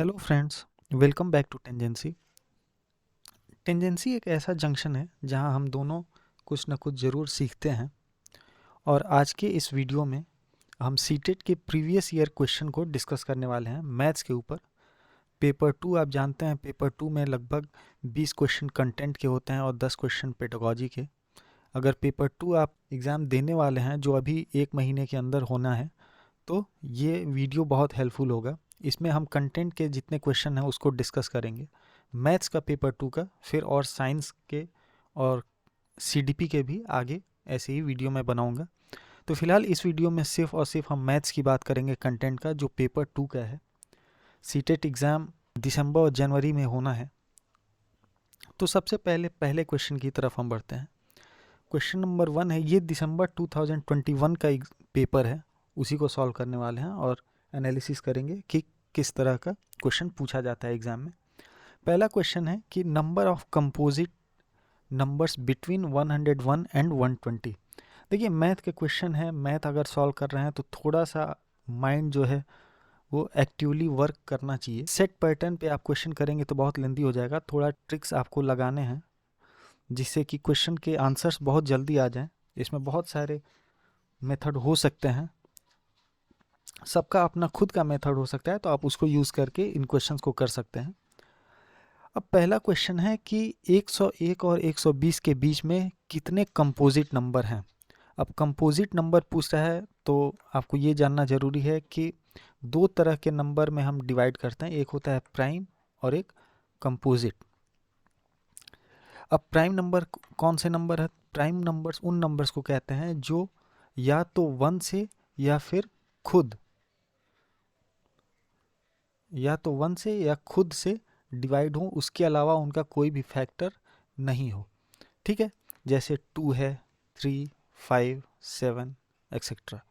Hello friends, welcome back to Tangency. Tangency एक ऐसा junction है जहां हम दोनों कुछ न कुछ ज़रूर सीखते हैं। और आज के इस वीडियो में हम सीटेट के प्रीवियस ईयर क्वेश्चन को डिस्कस करने वाले हैं मैथ्स के ऊपर। पेपर 2 आप जानते हैं, पेपर 2 में लगभग 20 क्वेश्चन कंटेंट के होते हैं और 10 क्वेश्चन पेडागोजी के। अगर पेपर 2 आप एग्ज़ाम देने वाले हैं जो अभी 1 महीने के अंदर होना है, तो ये वीडियो बहुत हेल्पफुल होगा। इसमें हम कंटेंट के जितने क्वेश्चन हैं उसको डिस्कस करेंगे, मैथ्स का पेपर 2 का, फिर और साइंस के और सीडीपी के भी आगे ऐसे ही वीडियो मैं बनाऊंगा। तो फिलहाल इस वीडियो में सिर्फ और सिर्फ हम मैथ्स की बात करेंगे कंटेंट का, जो पेपर 2 का है। सीटेट एग्ज़ाम दिसंबर और जनवरी में होना है। तो सबसे पहले क्वेश्चन की तरफ हम बढ़ते हैं। क्वेश्चन नंबर 1 है, ये दिसंबर 2021 का एक पेपर है, उसी को सॉल्व करने वाले हैं और एनालिसिस करेंगे कि किस तरह का क्वेश्चन पूछा जाता है एग्जाम में। पहला क्वेश्चन है कि number of composite numbers between 101 and 120। देखिए, मैथ के क्वेश्चन है, मैथ अगर सॉल्व कर रहे हैं तो थोड़ा सा माइंड जो है वो एक्टिवली वर्क करना चाहिए। सेट पैटर्न पे आप क्वेश्चन करेंगे तो बहुत लेंदी हो जाएगा, थोड़ा ट्रिक्स आपको लगाने हैं जिससे कि क्वेश्चन के आंसर्स बहुत जल्दी आ जाएं। इसमें बहुत सारे मेथड हो सकते हैं, सबका अपना खुद का मेथड हो सकता है, तो आप उसको यूज़ करके इन क्वेश्चंस को कर सकते हैं। अब पहला क्वेश्चन है कि 101 और 120 के बीच में कितने कंपोजिट नंबर हैं। अब कंपोजिट नंबर पूछ रहा है तो आपको ये जानना ज़रूरी है कि दो तरह के नंबर में हम डिवाइड करते हैं, एक होता है प्राइम और एक कंपोजिट। अब प्राइम नंबर कौन से नंबर है? प्राइम नंबर्स उन नंबर्स को कहते हैं जो या तो 1 से या फिर खुद या खुद से डिवाइड हो, उसके अलावा उनका कोई भी फैक्टर नहीं हो। ठीक है, जैसे 2 है, 3, 5, 7 एक्सेट्रा।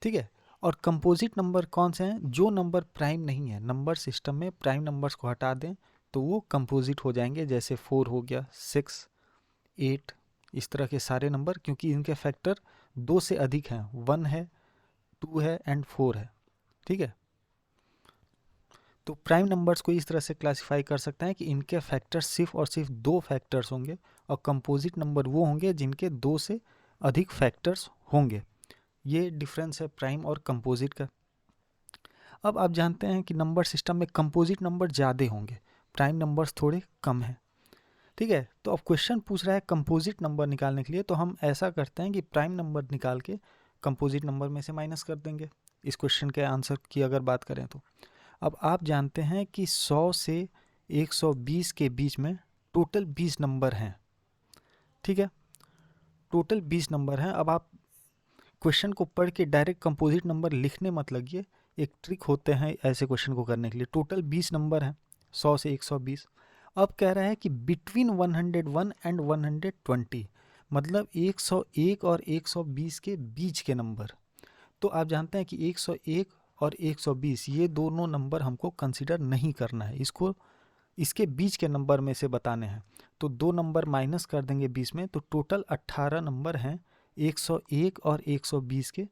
ठीक है, और कंपोजिट नंबर कौन से हैं? जो नंबर प्राइम नहीं है, नंबर सिस्टम में प्राइम नंबर्स को हटा दें तो वो कंपोजिट हो जाएंगे, जैसे 4 हो गया, 6, 8, इस तरह के सारे नंबर, क्योंकि इनके फैक्टर 2 से अधिक हैं, 1 है, 2 है एंड 4 है। ठीक है, तो प्राइम नंबर्स को इस तरह से क्लासिफाई कर सकते हैं कि इनके फैक्टर्स सिर्फ और सिर्फ 2 फैक्टर्स होंगे, और कंपोजिट नंबर वो होंगे जिनके 2 से अधिक फैक्टर्स होंगे। ये डिफरेंस है प्राइम और कंपोजिट का। अब आप जानते हैं कि नंबर सिस्टम में कंपोजिट नंबर ज़्यादा होंगे, प्राइम नंबर्स थोड़े कम हैं। ठीक है, तो अब क्वेश्चन पूछ रहा है कंपोजिट नंबर निकालने के लिए, तो हम ऐसा करते हैं कि प्राइम नंबर निकाल के कंपोजिट नंबर में से माइनस कर देंगे। इस क्वेश्चन के आंसर की अगर बात करें तो अब आप जानते हैं कि 100 से 120 के बीच में टोटल 20 नंबर हैं। ठीक है, टोटल 20 नंबर हैं। अब आप क्वेश्चन को पढ़ के डायरेक्ट कंपोजिट नंबर लिखने मत लगिए, एक ट्रिक होते हैं ऐसे क्वेश्चन को करने के लिए। टोटल 20 नंबर हैं, 100 से 120। अब कह रहा है कि बिटवीन 101 एंड 120, मतलब 101 और 120 के बीच के नंबर। तो आप जानते हैं कि 101 और 120 ये दोनों नंबर हमको कंसिडर नहीं करना है, इसको इसके बीच के नंबर में से बताने हैं। तो 2 नंबर माइनस कर देंगे 20 में, तो टोटल 18 नंबर हैं 101 और 120 के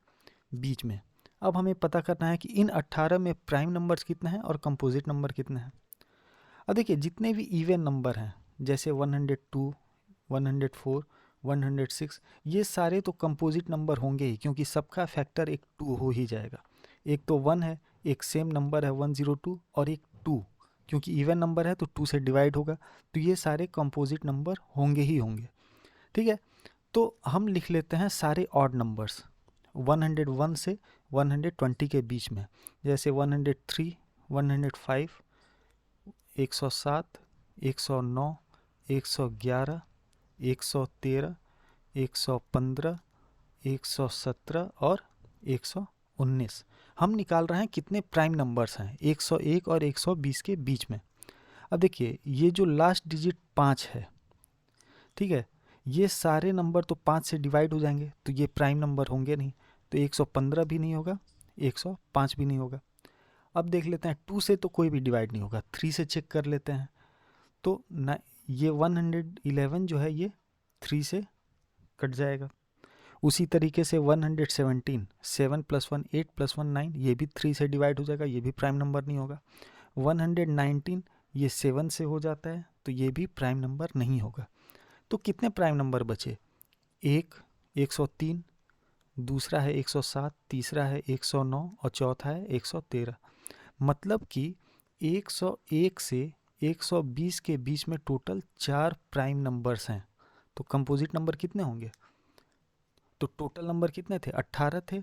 बीच में। अब हमें पता करना है कि इन 18 में प्राइम नंबर्स कितने हैं और कंपोजिट नंबर कितने हैं। अब देखिए, जितने भी इवन नंबर हैं जैसे 102, 104, 106, ये सारे तो कंपोजिट नंबर होंगे ही, क्योंकि सबका फैक्टर एक 2 हो ही जाएगा। एक तो 1 है, एक सेम नंबर है 102, और एक 2, क्योंकि इवन नंबर है तो 2 से डिवाइड होगा, तो ये सारे कंपोजिट नंबर होंगे ही होंगे। ठीक है, तो हम लिख लेते हैं सारे ऑड नंबर्स 101 से 120 के बीच में, जैसे 103, 105, 107, 109, 111, 113, 115, 117 और 119। हम निकाल रहे हैं कितने प्राइम नंबर्स हैं 101 और 120 के बीच में। अब देखिए, ये जो लास्ट डिजिट 5 है, ठीक है, ये सारे नंबर तो 5 से डिवाइड हो जाएंगे, तो ये प्राइम नंबर होंगे नहीं, तो 115 भी नहीं होगा, 105 भी नहीं होगा। अब देख लेते हैं 2 से तो कोई भी डिवाइड नहीं होगा, 3 से चेक कर लेते हैं, तो ना ये 111 जो है ये 3 से कट जाएगा। उसी तरीके से 117, 7 + 1 8 + 1 9, ये भी 3 से डिवाइड हो जाएगा, ये भी प्राइम नंबर नहीं होगा। 119 ये 7 से हो जाता है, तो ये भी प्राइम नंबर नहीं होगा। तो कितने प्राइम नंबर बचे? एक 103, दूसरा है 107, तीसरा है 109 और चौथा है 113। मतलब कि 101 से 120 के बीच में टोटल 4 प्राइम नंबर्स हैं। तो कंपोजिट नंबर कितने होंगे? तो टोटल नंबर कितने थे? 18 थे।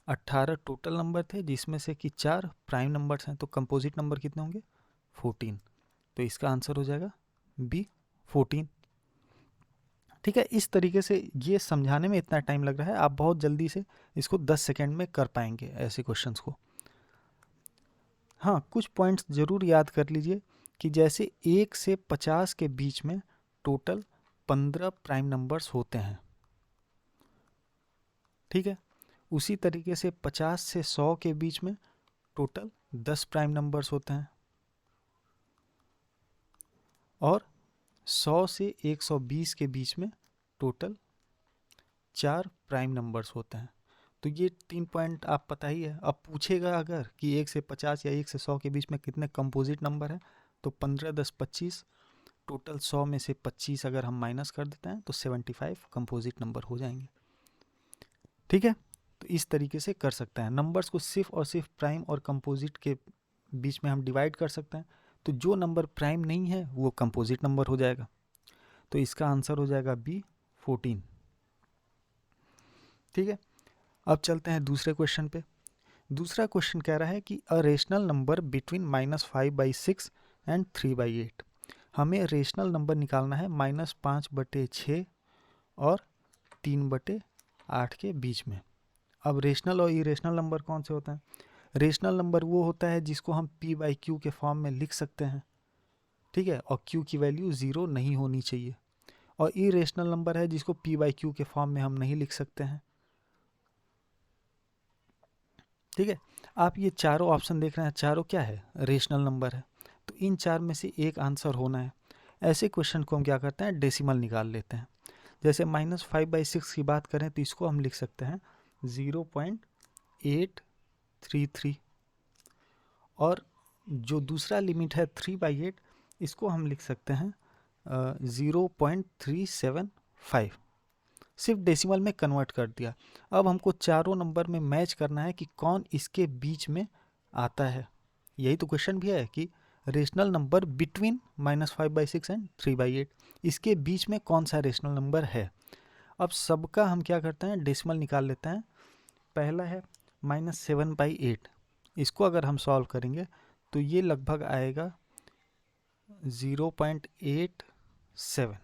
18 टोटल नंबर थे, जिसमें से कि 4 प्राइम नंबर्स हैं। तो कंपोजिट नंबर कितने होंगे? 14। तो इसका आंसर हो जाएगा बी, 14। ठीक है, इस तरीके से ये समझाने में इतना टाइम लग रहा है, आप बहुत जल्दी से इसको 10 सेकेंड में कर पाएंगे ऐसे क्वेश्चंस को। हाँ, कुछ पॉइंट्स ज़रूर याद कर लीजिए कि जैसे 1 से 50 के बीच में टोटल 15 प्राइम नंबर्स होते हैं। ठीक है, उसी तरीके से 50 से 100 के बीच में टोटल 10 प्राइम नंबर्स होते हैं, और 100 से 120 के बीच में टोटल 4 प्राइम नंबर्स होते हैं। तो ये 3 पॉइंट आप पता ही है। अब पूछेगा अगर कि 1 से 50 या 1 से 100 के बीच में कितने कंपोजिट नंबर हैं, तो 15, 10, 25, टोटल 100 में से 25 अगर हम माइनस कर देते हैं तो 75 कंपोजिट नंबर हो जाएंगे। ठीक है, तो इस तरीके से कर सकते हैं। नंबर्स को सिर्फ और सिर्फ प्राइम और कंपोजिट के बीच में हम डिवाइड कर सकते हैं। तो जो नंबर प्राइम नहीं है वो कंपोजिट नंबर हो जाएगा। तो इसका आंसर हो जाएगा बी, 14। ठीक है, अब चलते हैं दूसरे क्वेश्चन पे। दूसरा क्वेश्चन कह रहा है कि a rational number between -5/6 and 3/8। हमें रेशनल नंबर निकालना है -5/6 और 3/8 के बीच में। अब रेशनल और इरेशनल नंबर कौन से होते हैं? रेशनल नंबर वो होता है जिसको हम p/q के फॉर्म में लिख सकते हैं। ठीक है, और q की वैल्यू 0 नहीं होनी चाहिए। और इरेशनल नंबर है जिसको p/q के फॉर्म में हम नहीं लिख सकते हैं। ठीक है, आप ये चारों ऑप्शन देख रहे हैं, चारों क्या है? रेशनल नंबर है। तो इन चार में से एक आंसर होना है। ऐसे क्वेश्चन को हम क्या करते हैं? डेसिमल निकाल लेते हैं। जैसे -5/6 की बात करें तो इसको हम लिख सकते हैं 0.833, और जो दूसरा लिमिट है 3/8, इसको हम लिख सकते हैं 0.375। सिर्फ डेसिमल में कन्वर्ट कर दिया। अब हमको चारों नंबर में मैच करना है कि कौन इसके बीच में आता है। यही तो क्वेश्चन भी है कि रेशनल नंबर बिटवीन -5/6 एंड 3/8, इसके बीच में कौन सा रेशनल नंबर है। अब सबका हम क्या करते हैं? डेसिमल निकाल लेते हैं। पहला है -7/8, इसको अगर हम सॉल्व करेंगे तो ये लगभग आएगा 0.87।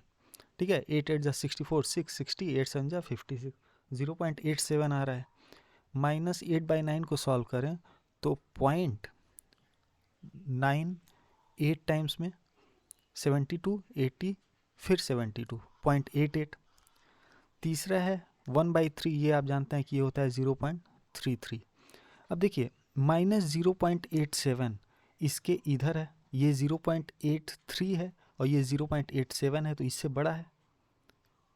ठीक है, 8 8 जा 64, 660, 8 7 जा 56, 0.87 आ रहा है। -8/9 को सॉल्व करें तो 0.98 टाइम्स में 72, 80, फिर 72, 0.88। तीसरा है 1/3, ये आप जानते हैं कि ये होता है 0.33। अब देखिए -0.87 इसके इधर है, ये 0.83 है और ये 0.87 है, तो इससे बड़ा है।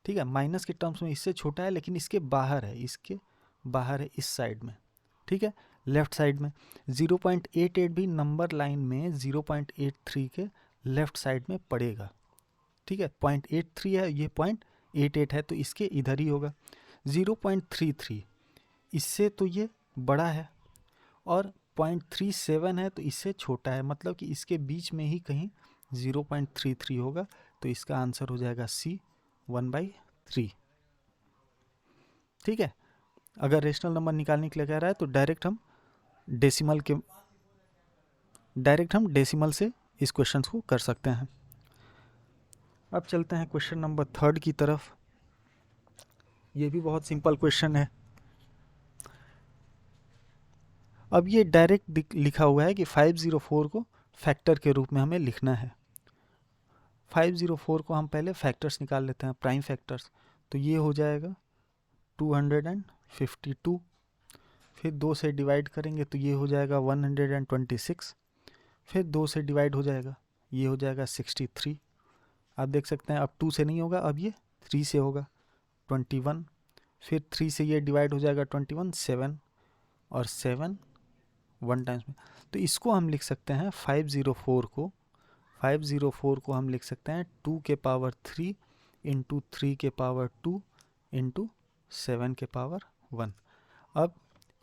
ठीक है, माइनस के टर्म्स में इससे छोटा है, लेकिन इसके बाहर है, इसके बाहर है इस साइड में। ठीक है, लेफ्ट साइड में 0.88 भी नंबर लाइन में 0.83 के लेफ्ट साइड में पड़ेगा। ठीक है, 0.83 है, ये 0.88 है, तो इसके इधर ही होगा। 0.33 इससे तो ये बड़ा है, और 0.37 है तो इससे छोटा है, मतलब कि इसके बीच में ही कहीं 0.33 होगा। तो इसका आंसर हो जाएगा सी, 1/3। ठीक है, अगर रेशनल नंबर निकालने के लिए कह रहा है तो डायरेक्ट हम डेसिमल से इस क्वेश्चन को कर सकते हैं। अब चलते हैं क्वेश्चन नंबर 3 की तरफ। ये भी बहुत सिंपल क्वेश्चन है। अब ये डायरेक्ट लिखा हुआ है कि 504 को फैक्टर के रूप में हमें लिखना है। 504 को हम पहले फैक्टर्स निकाल लेते हैं, प्राइम फैक्टर्स। तो ये हो जाएगा 252, फिर 2 से डिवाइड करेंगे तो ये हो जाएगा 126, फिर 2 से डिवाइड हो जाएगा, ये हो जाएगा 63। आप देख सकते हैं अब 2 से नहीं होगा, अब ये 3 से होगा 21, फिर 3 से ये डिवाइड हो जाएगा 21, 7, और 7 1 टाइम्स में, तो इसको हम लिख सकते हैं 504 को हम लिख सकते हैं 2 के पावर 3 इंटू 3 के पावर 2 इंटू 7 के पावर 1। अब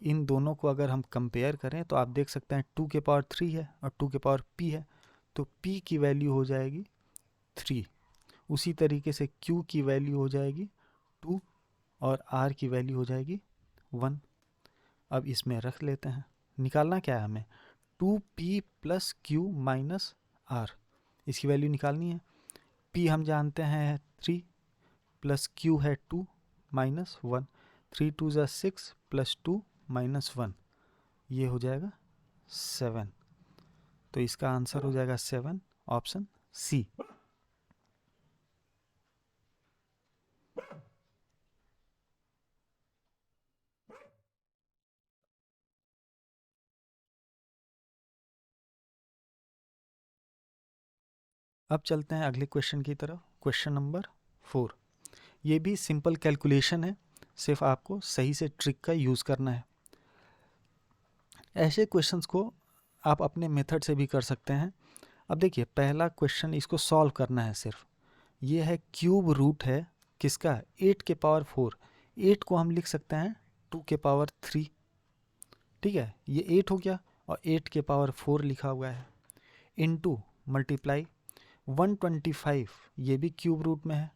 इन दोनों को अगर हम कंपेयर करें तो आप देख सकते हैं 2 के पावर 3 है और 2 के पावर p है, तो p की वैल्यू हो जाएगी 3। उसी तरीके से q की वैल्यू हो जाएगी 2 और r की वैल्यू हो जाएगी 1। अब इसमें रख लेते हैं, निकालना क्या है हमें, 2p plus q minus r, इसकी वैल्यू निकालनी है। p हम जानते हैं 3 प्लस q है 2 माइनस 1, 3 2 ज़ा 6 प्लस 2 माइनस 1, ये हो जाएगा 7। तो इसका आंसर हो जाएगा 7, ऑप्शन सी। अब चलते हैं अगले क्वेश्चन की तरफ, क्वेश्चन नंबर 4। ये भी सिंपल कैलकुलेशन है, सिर्फ आपको सही से ट्रिक का यूज़ करना है। ऐसे क्वेश्चंस को आप अपने मेथड से भी कर सकते हैं। अब देखिए पहला क्वेश्चन, इसको सॉल्व करना है सिर्फ। ये है क्यूब रूट है किसका, 8 के पावर 4। 8 को हम लिख सकते हैं 2 के पावर 3, ठीक है, ये 8 हो गया और 8 के पावर 4 लिखा हुआ है, इनटू मल्टीप्लाई 125, ये भी क्यूब रूट में है।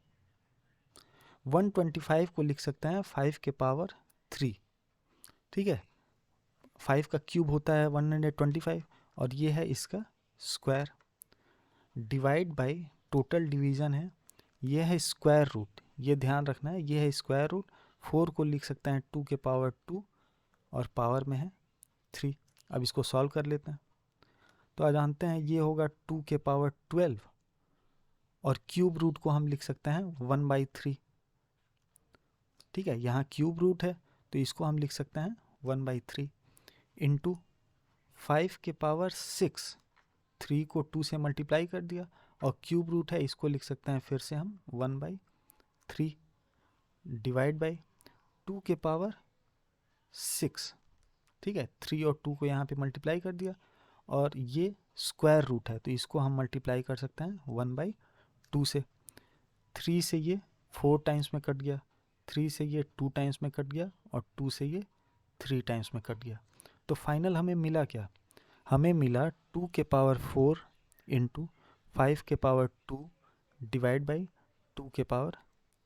125 को लिख सकते हैं 5 के पावर 3, ठीक है, 5 का क्यूब होता है 125 और ये है इसका square, divide by total division है, ये है स्क्वायर रूट, ये ध्यान रखना है, ये है स्क्वायर रूट। 4 को लिख सकते हैं 2 के पावर 2 और पावर में है 3। अब इसको सॉल्व कर लेते हैं, तो आज जानते हैं ये होगा 2 के पावर 12 और क्यूब रूट को हम लिख सकते हैं 1/3, ठीक है, यहाँ क्यूब रूट है तो इसको हम लिख सकते हैं 1/3 इंटू 5 के पावर 6, 3 को 2 से मल्टीप्लाई कर दिया और क्यूब रूट है, इसको लिख सकते हैं फिर से हम 1/3 डिवाइड बाई 2 के पावर 6, ठीक है, 3 और 2 को यहाँ पे मल्टीप्लाई कर दिया और ये स्क्वायर रूट है तो इसको हम मल्टीप्लाई कर सकते हैं 1/2 से। 3 से ये 4 टाइम्स में कट गया, 3 से ये 2 टाइम्स में कट गया और 2 से ये 3 टाइम्स में कट गया। तो फाइनल हमें मिला क्या, हमें मिला 2 के पावर 4 इंटू 5 के पावर 2 डिवाइड बाई 2 के पावर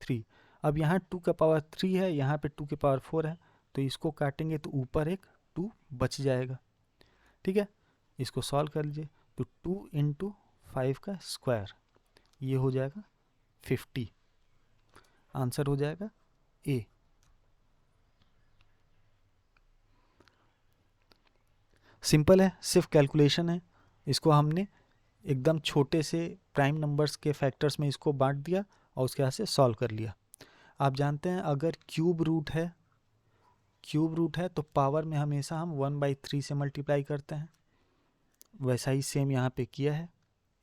3। अब यहाँ 2 का पावर 3 है, यहाँ पे 2 के पावर 4 है, तो इसको काटेंगे तो ऊपर एक 2 बच जाएगा, ठीक है। इसको सॉल्व कर लीजिए, तो 2 इंटू 5 का स्क्वायर, ये हो जाएगा 50, आंसर हो जाएगा ए। सिंपल है, सिर्फ कैलकुलेशन है, इसको हमने एकदम छोटे से प्राइम नंबर्स के फैक्टर्स में इसको बांट दिया और उसके यहाँ से सॉल्व कर लिया। आप जानते हैं अगर क्यूब रूट है तो पावर में हमेशा हम 1/3 से मल्टीप्लाई करते हैं, वैसा ही सेम यहाँ पे किया है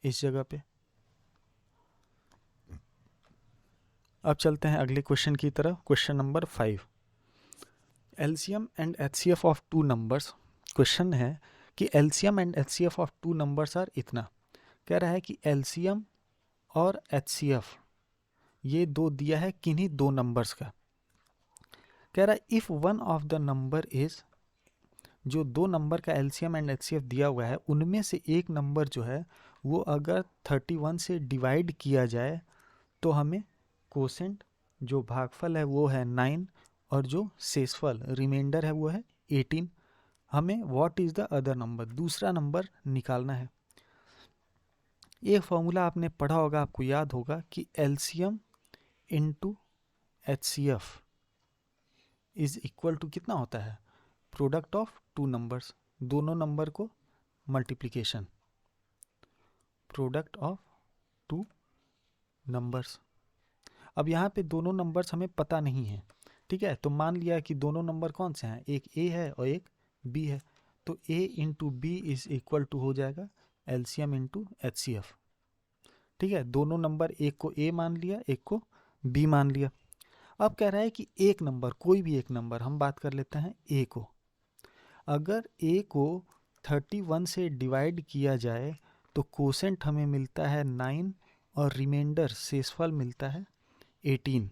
इस जगह पे। अब चलते हैं अगले क्वेश्चन की तरफ, question number 5। LCM and HCF of two numbers. Question है कि LCM and HCF of two numbers are इतना, कह रहा है कि एलसीएम और एचसीएफ ये दो दिया है किन्हीं दो नंबर्स का। कह रहा है if one of the number is, जो दो नंबर का एलसीएम एंड एचसीएफ दिया हुआ है उनमें से एक नंबर जो है वो अगर 31 से डिवाइड किया जाए तो हमें कोसेंट जो भागफल है वो है 9 और जो शेषफल रिमाइंडर है वो है 18। हमें what is the other number, दूसरा नंबर निकालना है। एक फॉर्मूला आपने पढ़ा होगा, आपको याद होगा कि LCM into HCF is equal to कितना होता है, प्रोडक्ट ऑफ टू नंबर्स, दोनों नंबर को multiplication, product of two numbers. अब यहाँ पे दोनों नंबर्स हमें पता नहीं है, ठीक है, तो मान लिया कि दोनों नंबर कौन से हैं, एक ए है और एक बी है, तो A into B is equal to हो जाएगा एलसीएम इंटू एचसीएफ, ठीक है। दोनों नंबर, एक को ए मान लिया एक को बी मान लिया। अब कह रहा है कि एक नंबर, कोई भी एक नंबर, हम बात कर लेते हैं ए को, अगर a को 31 से डिवाइड किया जाए तो कोसेंट हमें मिलता है 9 और रिमाइंडर शेषफल मिलता है 18।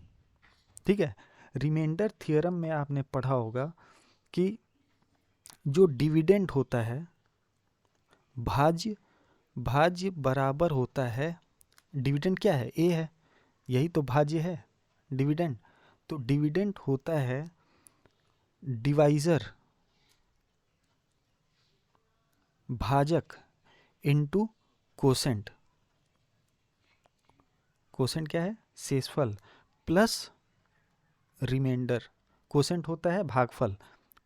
ठीक है, रिमाइंडर थ्योरम में आपने पढ़ा होगा कि जो डिविडेंड होता है भाज्य बराबर होता है, डिविडेंड क्या है, ए है, यही तो भाज्य है डिविडेंड। तो डिविडेंड होता है डिवाइजर भाजक इनटू कोसेंट। कोसेंट क्या है, शेषफल प्लस रिमाइंडर। कोसेंट होता है भागफल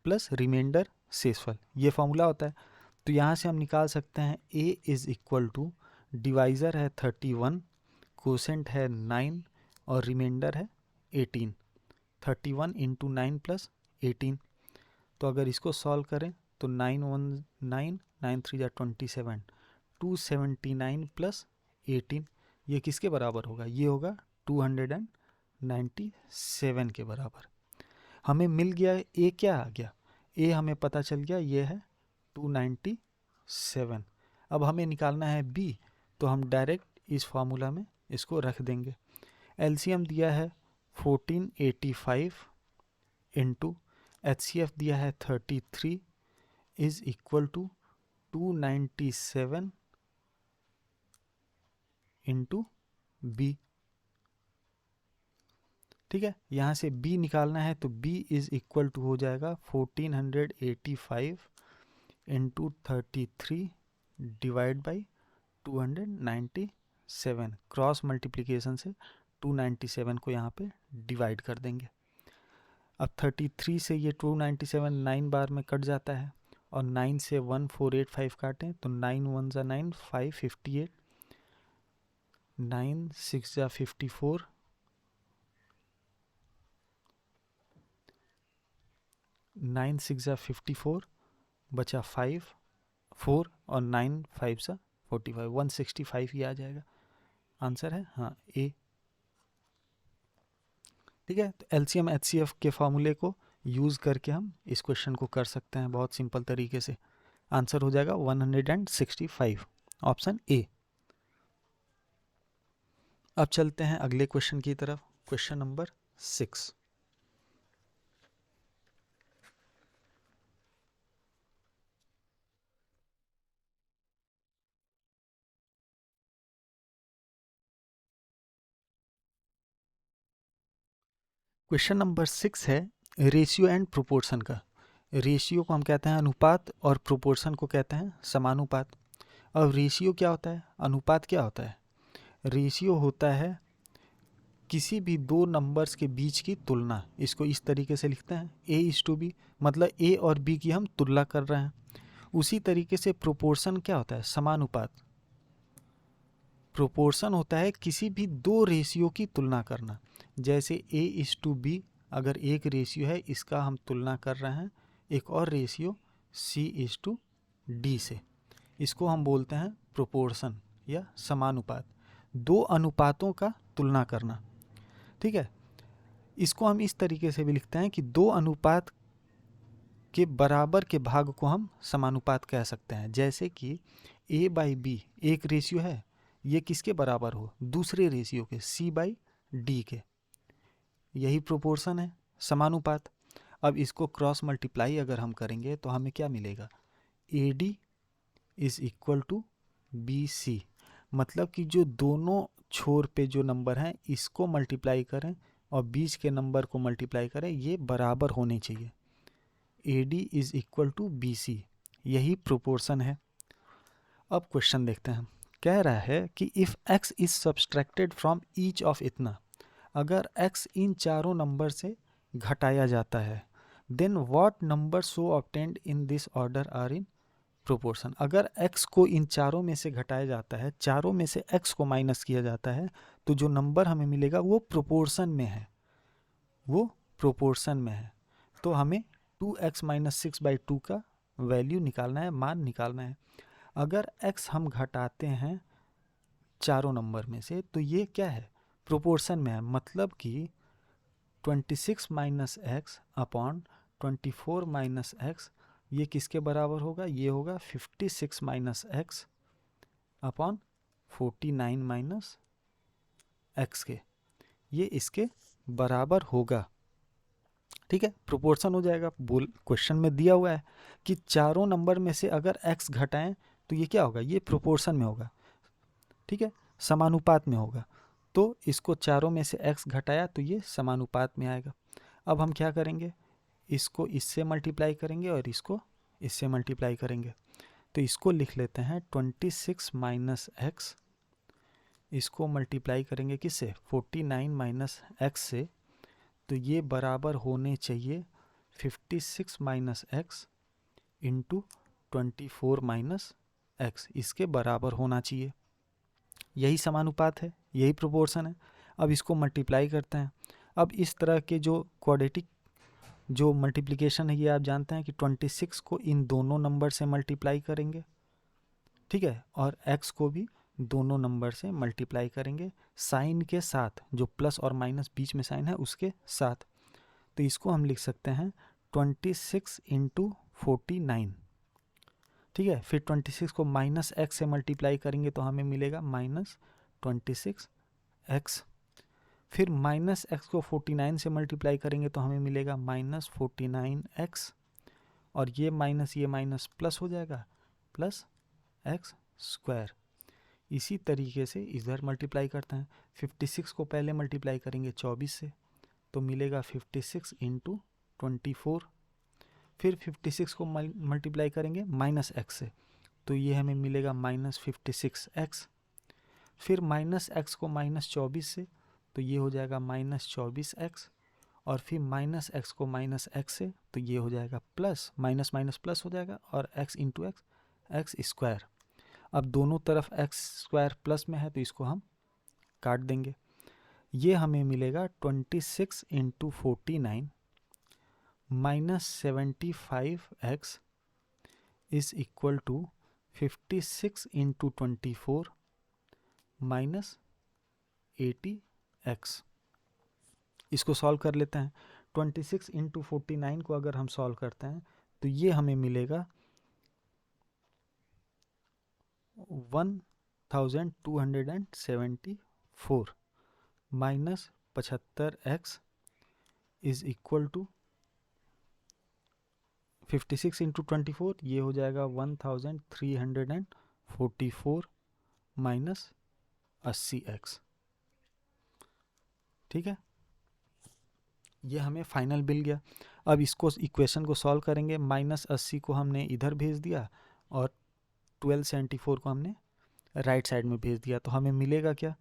प्लस रिमाइंडर शेषफल, ये फॉर्मूला होता है। तो यहाँ से हम निकाल सकते हैं a is equal to, divisor है 31, कोसेंट है 9 और रिमाइंडर है 18। 31 इंटू 9 प्लस 18। तो अगर इसको सॉल्व करें तो 9 1 9, 9 3 जा 27, 279 प्लस 18, ये किसके बराबर होगा, ये होगा 297 के बराबर। हमें मिल गया ए, क्या आ गया, ए हमें पता चल गया ये है 297। अब हमें निकालना है बी, तो हम डायरेक्ट इस फार्मूला में इसको रख देंगे। एलसीएम दिया है 1485 इंटू एचसीएफ दिया है 33 is equal to 297 into B. ठीक है, यहाँ से b निकालना है तो b इज इक्वल टू हो जाएगा 1485 into 33 divide by 297। Cross multiplication से 297 को यहाँ पे डिवाइड कर देंगे। अब 33 से ये 297 9 बार में कट जाता है और 9 से 1485 काटें तो 9 1 जा 9, 558, 9 6 जा 54, 9 6 जा 54, बचा 5 4 और 9 5 सा 45, 165 ही आ जाएगा। आंसर है हाँ ए। ठीक है, तो एलसीएम एचसीएफ के फॉर्मूले को यूज़ करके हम इस क्वेश्चन को कर सकते हैं बहुत सिंपल तरीके से। आंसर हो जाएगा 165, ऑप्शन ए। अब चलते हैं अगले क्वेश्चन की तरफ, क्वेश्चन नंबर 6। क्वेश्चन नंबर 6 है रेशियो एंड प्रोपोर्शन का। रेशियो को हम कहते हैं अनुपात और प्रोपोर्शन को कहते हैं समानुपात। अब रेशियो क्या होता है, अनुपात क्या होता है। रेशियो होता है किसी भी दो नंबर्स के बीच की तुलना, इसको इस तरीके से लिखते हैं A:B, मतलब A और B की हम तुलना कर रहे हैं। उसी तरीके से प्रोपोर्शन क्या होता है, समानुपात। प्रोपोर्शन होता है किसी भी दो रेशियो की तुलना करना। जैसे A:B अगर एक रेशियो है, इसका हम तुलना कर रहे हैं एक और रेशियो C:D से, इसको हम बोलते हैं प्रोपोर्शन या समानुपात। दो अनुपातों का तुलना करना। ठीक है, इसको हम इस तरीके से भी लिखते हैं कि दो अनुपात के बराबर के भाग को हम समानुपात कह सकते हैं। जैसे कि A/B एक रेशियो है, ये किसके बराबर हो, दूसरे रेशियो के C/D के, यही प्रोपोर्शन है, समानुपात। अब इसको क्रॉस मल्टीप्लाई अगर हम करेंगे तो हमें क्या मिलेगा, AD is equal to BC, मतलब कि जो दोनों छोर पे जो नंबर हैं इसको मल्टीप्लाई करें और बीच के नंबर को मल्टीप्लाई करें, ये बराबर होने चाहिए। AD is equal to BC, यही प्रोपोर्शन है। अब क्वेश्चन देखते हैं, कह रहा है कि if x is subtracted from each of इतना, अगर x इन चारों नंबर से घटाया जाता है, then what number so obtained in this order are in proportion. अगर x को इन चारों में से घटाया जाता है, चारों में से x को माइनस किया जाता है, तो जो नंबर हमें मिलेगा वो प्रोपोर्शन में है, वो प्रोपोर्शन में है। तो हमें 2x माइनस 6/2 का वैल्यू निकालना है, मान निकालना है। अगर x हम घटाते हैं चारों नंबर में से, तो ये क्या है, प्रोपोर्शन में है, मतलब कि 26 minus x upon 24 minus x ये किसके बराबर होगा, ये होगा 56 minus x upon 49 minus x के, ये इसके बराबर होगा। ठीक है, प्रोपोर्शन हो जाएगा। बोल क्वेश्चन में दिया हुआ है कि चारों नंबर में से अगर x घटाएं तो ये क्या होगा, ये प्रोपोर्शन में होगा। ठीक है, समानुपात में होगा। तो इसको चारों में से x घटाया तो ये समानुपात में आएगा। अब हम क्या करेंगे, इसको इससे मल्टीप्लाई करेंगे और इसको इससे मल्टीप्लाई करेंगे। तो इसको लिख लेते हैं 26 माइनस एक्स, इसको मल्टीप्लाई करेंगे किससे, 49 माइनस एक्स से। तो ये बराबर होने चाहिए 56 minus x into 24 minus x, इसके बराबर होना चाहिए। यही समानुपात है, यही प्रोपोर्शन है। अब इसको मल्टीप्लाई करते हैं। अब इस तरह के जो क्वाड्रेटिक जो मल्टीप्लिकेशन है, ये आप जानते हैं कि 26 को इन दोनों नंबर से मल्टीप्लाई करेंगे, ठीक है, और x को भी दोनों नंबर से मल्टीप्लाई करेंगे साइन के साथ, जो प्लस और माइनस बीच में साइन है उसके साथ। तो इसको हम लिख सकते हैं 26 इंटू 49। ठीक है, फिर 26 को माइनस एक्स से मल्टीप्लाई करेंगे तो हमें मिलेगा माइनस 26x। फिर माइनस एक्स को 49 से मल्टीप्लाई करेंगे तो हमें मिलेगा माइनस 49x, और ये माइनस प्लस हो जाएगा, प्लस एक्स स्क्वायर। इसी तरीके से इधर मल्टीप्लाई करते हैं। 56 को पहले मल्टीप्लाई करेंगे 24 से तो मिलेगा 56 इंटू 24। फिर 56 को मल्टीप्लाई करेंगे माइनस एक्स से तो ये हमें मिलेगा माइनस 56x। फिर माइनस एक्स को माइनस 24 से तो ये हो जाएगा माइनस 24x, और फिर माइनस एक्स को माइनस एक्स से तो ये हो जाएगा प्लस, माइनस माइनस प्लस हो जाएगा, और x into x, x square. अब दोनों तरफ एक्स स्क्वायर प्लस में है तो इसको हम काट देंगे। ये हमें मिलेगा 26 into 49 minus 75x is equal to 56 into 24 minus 80x। इसको सॉल्व कर लेते हैं। 26 इंटू 49 को अगर हम सॉल्व करते हैं तो ये हमें मिलेगा 1274 minus 75x is equal to 56 into 24, ये हो जाएगा 1344 माइनस 80x। ठीक है, ये हमें फाइनल मिल गया। अब इसको इक्वेशन को सॉल्व करेंगे। माइनस 80 को हमने इधर भेज दिया और 1274 को हमने राइट साइड में भेज दिया, तो हमें मिलेगा क्या,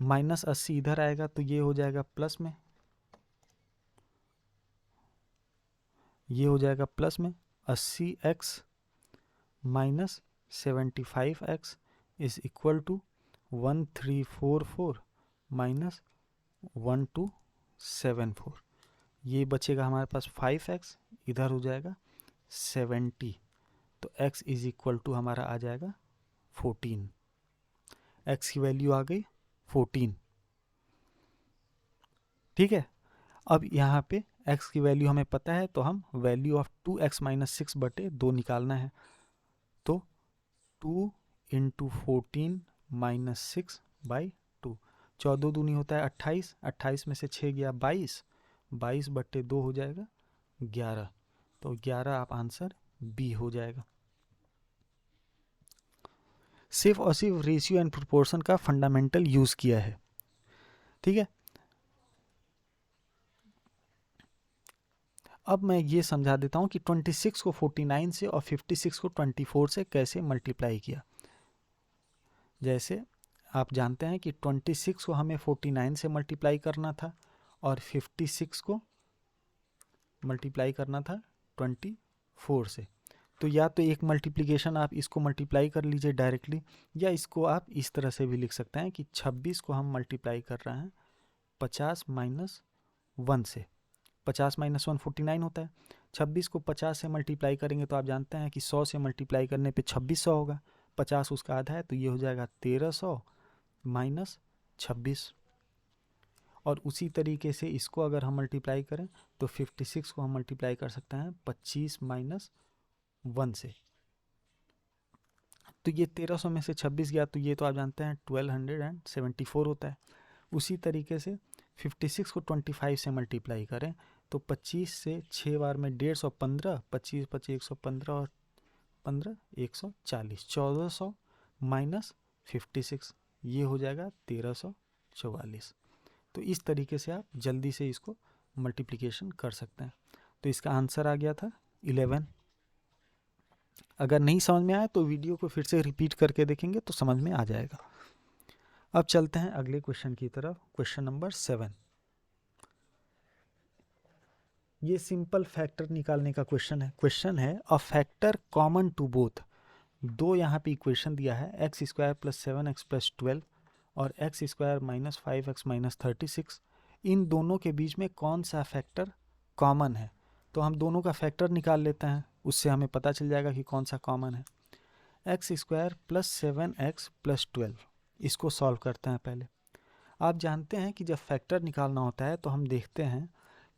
माइनस 80 इधर आएगा तो ये हो जाएगा प्लस में, ये हो जाएगा प्लस में 80x minus 75x is equal to 1344 minus 1274। ये बचेगा हमारे पास 5x, इधर हो जाएगा 70, तो x इज इक्वल टू हमारा आ जाएगा 14। x की वैल्यू आ गई 14। ठीक है, अब यहाँ पे x की वैल्यू हमें पता है तो हम वैल्यू ऑफ 2x माइनस 6 बटे 2 निकालना है। तो 2 इंटू 14 माइनस 6 बाई 2, 14 दूनी होता है 28, 28 में से 6 गया 22, 22 बटे 2 हो जाएगा 11, तो 11 आप आंसर बी हो जाएगा। सिर्फ और सिर्फ रेशियो एंड प्रोपोर्शन का फंडामेंटल यूज किया है। ठीक है, अब मैं ये समझा देता हूँ कि 26 को 49 से और 56 को 24 से कैसे मल्टीप्लाई किया। जैसे आप जानते हैं कि 26 को हमें 49 से मल्टीप्लाई करना था और 56 को मल्टीप्लाई करना था 24 से। तो या तो एक मल्टीप्लिकेशन आप इसको मल्टीप्लाई कर लीजिए डायरेक्टली, या इसको आप इस तरह से भी लिख सकते हैं कि 26 को हम मल्टीप्लाई कर रहे हैं 50 माइनस 1 से। 50 माइनस 1 49 होता है। 26 को 50 से मल्टीप्लाई करेंगे तो आप जानते हैं कि 100 से मल्टीप्लाई करने पे 2600 होगा, 50 उसका आधा है तो ये हो जाएगा 1300 माइनस 26। और उसी तरीके से इसको अगर हम मल्टीप्लाई करें तो 56 को हम मल्टीप्लाई कर सकते हैं 25 माइनस 1 से, तो ये 1300 में से 26 गया, तो ये तो आप जानते हैं 1274 होता है। उसी तरीके से 56 को 25 से मल्टीप्लाई करें तो 25 से 6 बार में 115, 25 25 115 और 15 140, 1400 माइनस 56, ये हो जाएगा 1344। तो इस तरीके से आप जल्दी से इसको मल्टीप्लिकेशन कर सकते हैं। तो इसका आंसर आ गया था 11। अगर नहीं समझ में आया तो वीडियो को फिर से रिपीट करके देखेंगे तो समझ में आ जाएगा। अब चलते हैं अगले क्वेश्चन की तरफ, क्वेश्चन नंबर 7। ये सिंपल फैक्टर निकालने का क्वेश्चन है a factor common to both. दो यहाँ पे इक्वेशन दिया है, x square plus 7x plus 12 और x square minus 5x minus 36। इन दोनों के बीच में कौन सा फैक्टर कॉमन है? तो हम दोनों का फैक्टर निकाल लेते हैं, उससे हमें पता चल जाएगा कि कौन सा कॉमन है। X square plus 7x plus 12, इसको सॉल्व करते हैं पहले। आप जानते हैं कि जब फैक्टर निकालना होता है तो हम देखते हैं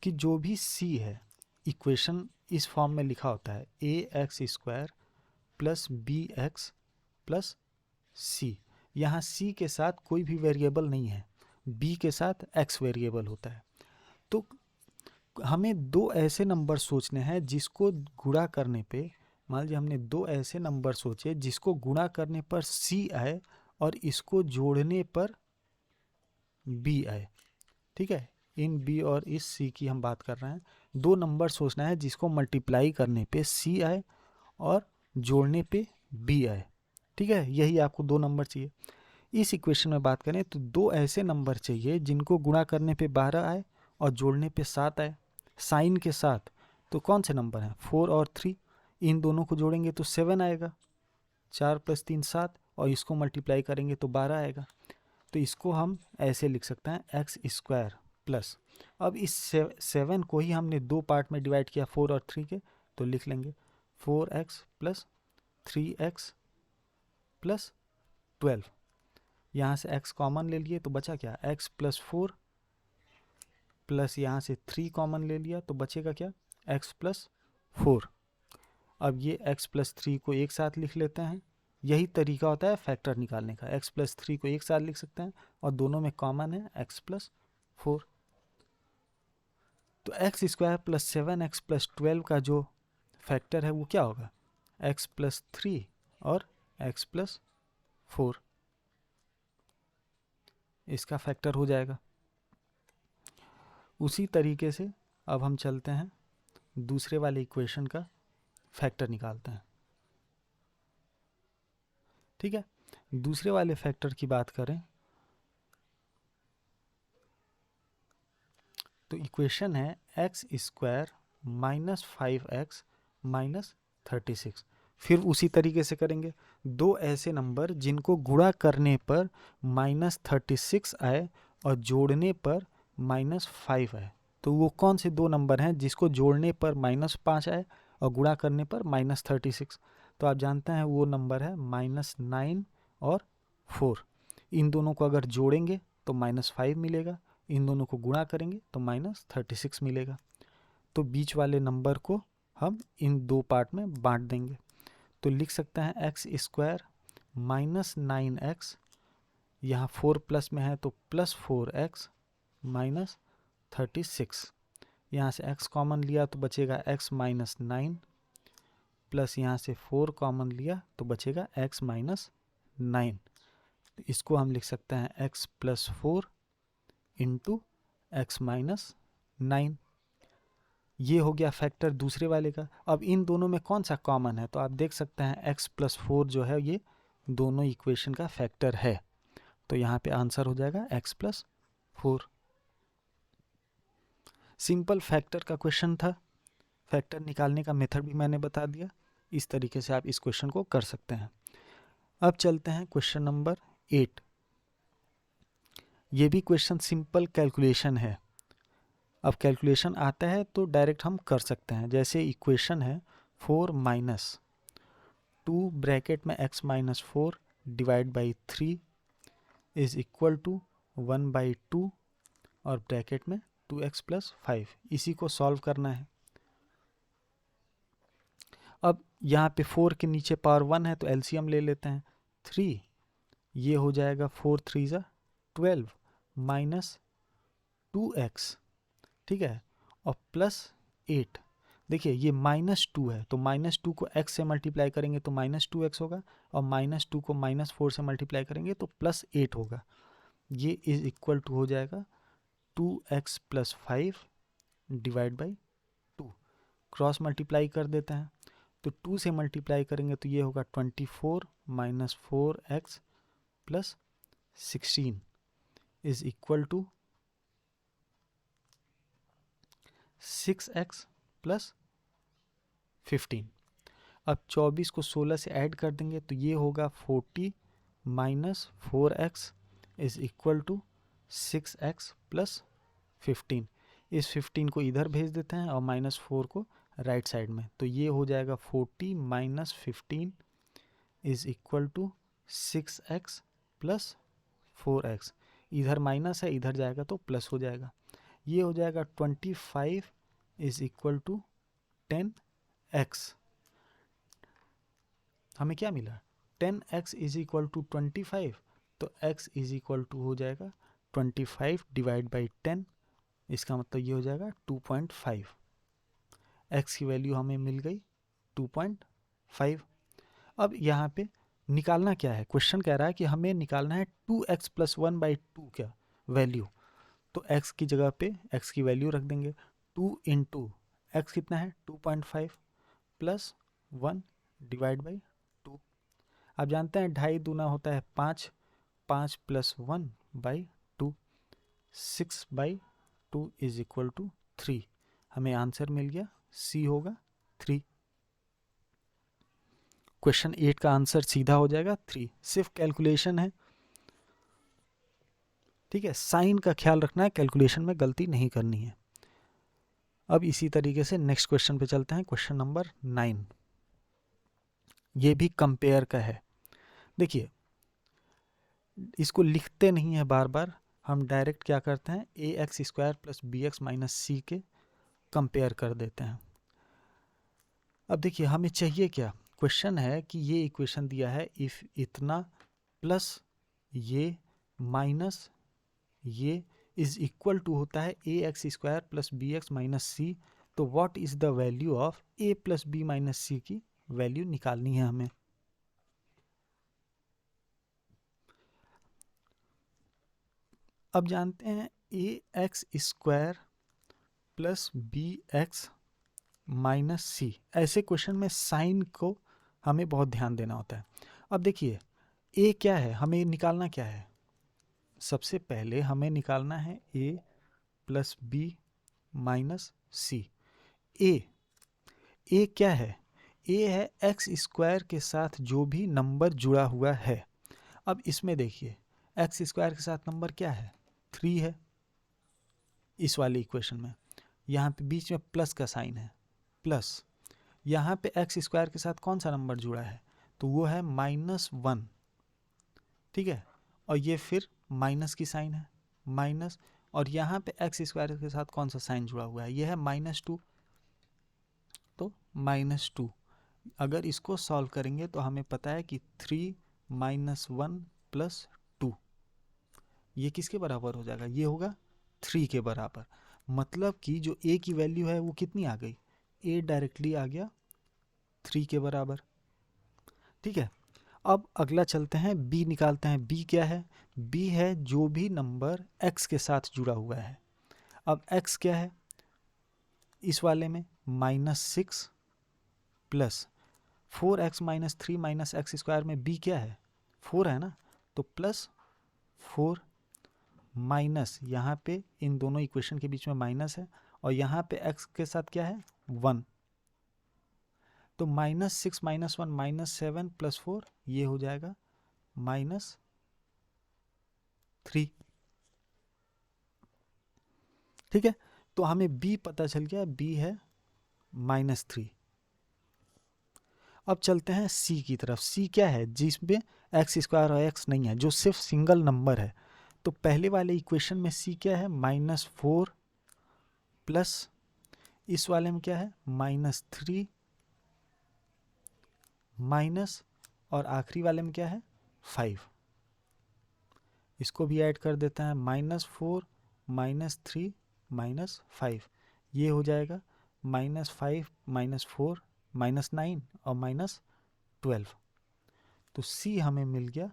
कि जो भी c है, इक्वेशन इस फॉर्म में लिखा होता है ax square plus B x plus C. यहाँ c के साथ कोई भी वेरिएबल नहीं है, b के साथ x वेरिएबल होता है। तो हमें दो ऐसे नंबर सोचने हैं जिसको गुणा करने पे, मान लीजिए हमने दो ऐसे नंबर सोचे जिसको गुणा करने पर c आए और इसको जोड़ने पर b आए। ठीक है, इन b और इस c की हम बात कर रहे हैं। दो नंबर सोचना है जिसको मल्टीप्लाई करने पे c आए और जोड़ने पे b आए। ठीक है, यही आपको दो नंबर चाहिए। इस इक्वेशन में बात करें तो दो ऐसे नंबर चाहिए जिनको गुणा करने पे 12 आए और जोड़ने पे 7 आए, साइन के साथ। तो कौन से नंबर हैं? 4 और 3। इन दोनों को जोड़ेंगे तो 7 आएगा, 4 प्लस 3 7, और इसको मल्टीप्लाई करेंगे तो 12 आएगा। तो इसको हम ऐसे लिख सकते हैं एक्स स्क्वायर प्लस, अब इस 7 को ही हमने दो पार्ट में डिवाइड किया 4 और 3 के, तो लिख लेंगे 4x प्लस 3x प्लस 12। यहाँ से x कॉमन ले लिए तो बचा क्या? x प्लस 4 प्लस यहाँ से 3 कॉमन ले लिया तो बचेगा क्या? x plus 4। अब ये x प्लस 3 को एक साथ लिख लेते हैं। यही तरीका होता है फैक्टर निकालने का, x प्लस 3 को एक साथ लिख सकते हैं और दोनों में कॉमन है x प्लस 4। तो x square plus 7x plus 12 का जो फैक्टर है वो क्या होगा? x प्लस 3 और x प्लस 4, इसका फैक्टर हो जाएगा। उसी तरीके से अब हम चलते हैं दूसरे वाले इक्वेशन का फैक्टर निकालते हैं। ठीक है, दूसरे वाले फैक्टर की बात करें तो इक्वेशन है x square minus 5x minus 36। फिर उसी तरीके से करेंगे, दो ऐसे नंबर जिनको गुणा करने पर माइनस 36 आए और जोड़ने पर माइनस 5 आए। तो वो कौन से दो नंबर हैं जिसको जोड़ने पर माइनस 5 आए और गुणा करने पर माइनस 36? तो आप जानते हैं वो नंबर है -9 और 4। इन दोनों को अगर जोड़ेंगे तो -5 मिलेगा, इन दोनों को गुणा करेंगे तो -36 मिलेगा। तो बीच वाले नंबर को हम इन दो पार्ट में बांट देंगे। तो लिख सकते हैं एक्स स्क्वायर -9x, यहाँ 4 प्लस में है तो प्लस 4x माइनस 36। यहाँ से x कॉमन लिया तो बचेगा x माइनस 9 प्लस यहाँ से 4 कॉमन लिया तो बचेगा x माइनस 9। तो इसको हम लिख सकते हैं x plus 4 into x minus 9। ये हो गया फैक्टर दूसरे वाले का। अब इन दोनों में कौन सा कॉमन है? तो आप देख सकते हैं x प्लस 4 जो है ये दोनों इक्वेशन का फैक्टर है। तो यहाँ पे आंसर हो जाएगा x प्लस 4। सिंपल फैक्टर का क्वेश्चन था, फैक्टर निकालने का मेथड भी मैंने बता दिया। इस तरीके से आप इस क्वेश्चन को कर सकते हैं। अब चलते हैं क्वेश्चन नंबर 8। ये भी क्वेश्चन सिंपल कैलकुलेशन है। अब कैलकुलेशन आता है तो डायरेक्ट हम कर सकते हैं। जैसे इक्वेशन है 4 माइनस 2 ब्रैकेट में x minus 4 divide by 3 is equal to 1/2 और ब्रैकेट में 2x प्लस 5, इसी को सॉल्व करना है। अब यहाँ पे 4 के नीचे पावर 1 है तो एलसीएम ले लेते हैं। 3, ये हो जाएगा 4 3 ज़ा 12 माइनस 2x, ठीक है, और प्लस 8। देखिए ये -2 है तो -2 को x से मल्टीप्लाई करेंगे तो -2x होगा, और -2 को -4 से मल्टीप्लाई करेंगे तो +8 होगा। ये इज इक्वल टू हो जाएगा 2x plus 5 divide by 2। Cross multiply कर देते हैं तो 2 से मल्टीप्लाई करेंगे तो ये होगा 24 minus 4x plus 16 is equal to 6x plus 15। अब 24 को 16 से ऐड कर देंगे तो ये होगा 40 minus 4x is equal to 6x plus 15। इस 15 को इधर भेज देते हैं और -4 को राइट साइड में, तो ये हो जाएगा 40 minus 15 is equal to 6x plus 4x। इधर माइनस है, इधर जाएगा तो प्लस हो जाएगा। ये हो जाएगा 25 इज इक्वल टू 10x। हमें क्या मिला? 10x इज इक्वल टू 25, तो x इज इक्वल टू हो जाएगा 25 डिवाइड बाई 10। इसका मतलब ये हो जाएगा 2.5। x की वैल्यू हमें मिल गई 2.5। अब यहाँ पे निकालना क्या है? क्वेश्चन कह रहा है कि हमें निकालना है 2x प्लस 1 बाई 2 क्या वैल्यू। तो x की जगह पे x की वैल्यू रख देंगे। 2 इंटू x कितना है 2.5 प्लस 1 डिवाइड बाई 2। आप जानते हैं 2.5 दूना होता है 5, 5 plus 1 by 2, 6 by 2 is equal to 3। हमें आंसर मिल गया, सी होगा 3। क्वेश्चन 8 का आंसर सीधा हो जाएगा 3। सिर्फ कैलकुलेशन है, ठीक है। साइन का ख्याल रखना है, कैलकुलेशन में गलती नहीं करनी है। अब इसी तरीके से नेक्स्ट क्वेश्चन पे चलते हैं। क्वेश्चन नंबर 9, ये भी कंपेयर का है। देखिए इसको लिखते नहीं है बार बार, हम डायरेक्ट क्या करते हैं ax² प्लस bx माइनस सी के कंपेयर कर देते हैं। अब देखिए हमें चाहिए क्या? क्वेश्चन है कि ये इक्वेशन दिया है, इफ इतना प्लस ये माइनस ये इज इक्वल टू होता है ax² plus bx minus C, तो what is the value of a plus b minus C की वैल्यू निकालनी है हमें। अब जानते हैं ax² प्लस bx माइनस सी, ऐसे क्वेश्चन में साइन को हमें बहुत ध्यान देना होता है। अब देखिए a क्या है, हमें निकालना क्या है? सबसे पहले हमें निकालना है a plus b minus c. a क्या है? a है x² के साथ जो भी नंबर जुड़ा हुआ है। अब इसमें देखिए x² के साथ नंबर क्या है? 3 है इस वाले इक्वेशन में। यहाँ पे बीच में प्लस का साइन है, प्लस यहाँ पे x² के साथ कौन सा नंबर जुड़ा है? तो वो है -1, ठीक है। और ये फिर माइनस की साइन है, माइनस, और यहाँ पे x² के साथ कौन सा साइन जुड़ा हुआ है? ये है -2, तो -2। अगर इसको सॉल्व करेंगे तो हमें पता है कि 3 - 1 + 2 ये किसके बराबर हो जाएगा? ये होगा 3 के बराबर। मतलब कि जो a की वैल्यू है वो कितनी आ गई? a डायरेक्टली आ गया 3 के बराबर, ठीक है। अब अगला चलते हैं, b निकालते हैं। b क्या है? b है जो भी नंबर x के साथ जुड़ा हुआ है। अब x क्या है इस वाले में? -6 प्लस 4x - 3 - x² में b क्या है? 4 है ना, तो प्लस 4 माइनस, यहाँ पे इन दोनों इक्वेशन के बीच में माइनस है, और यहाँ पे x के साथ क्या है? 1, तो -6 - 1 -7 + 4 ये हो जाएगा -3, ठीक है। तो हमें b पता चल गया, b है -3। अब चलते हैं c की तरफ। c क्या है? जिसमें x² और x नहीं है, जो सिर्फ सिंगल नंबर है। तो पहले वाले इक्वेशन में c क्या है, -4 प्लस इस वाले में क्या है, -3 माइनस, और आखिरी वाले में क्या है, 5। इसको भी ऐड कर देते हैं, -4 -3 -5, ये हो जाएगा -5 -4 -9 और -12। तो c हमें मिल गया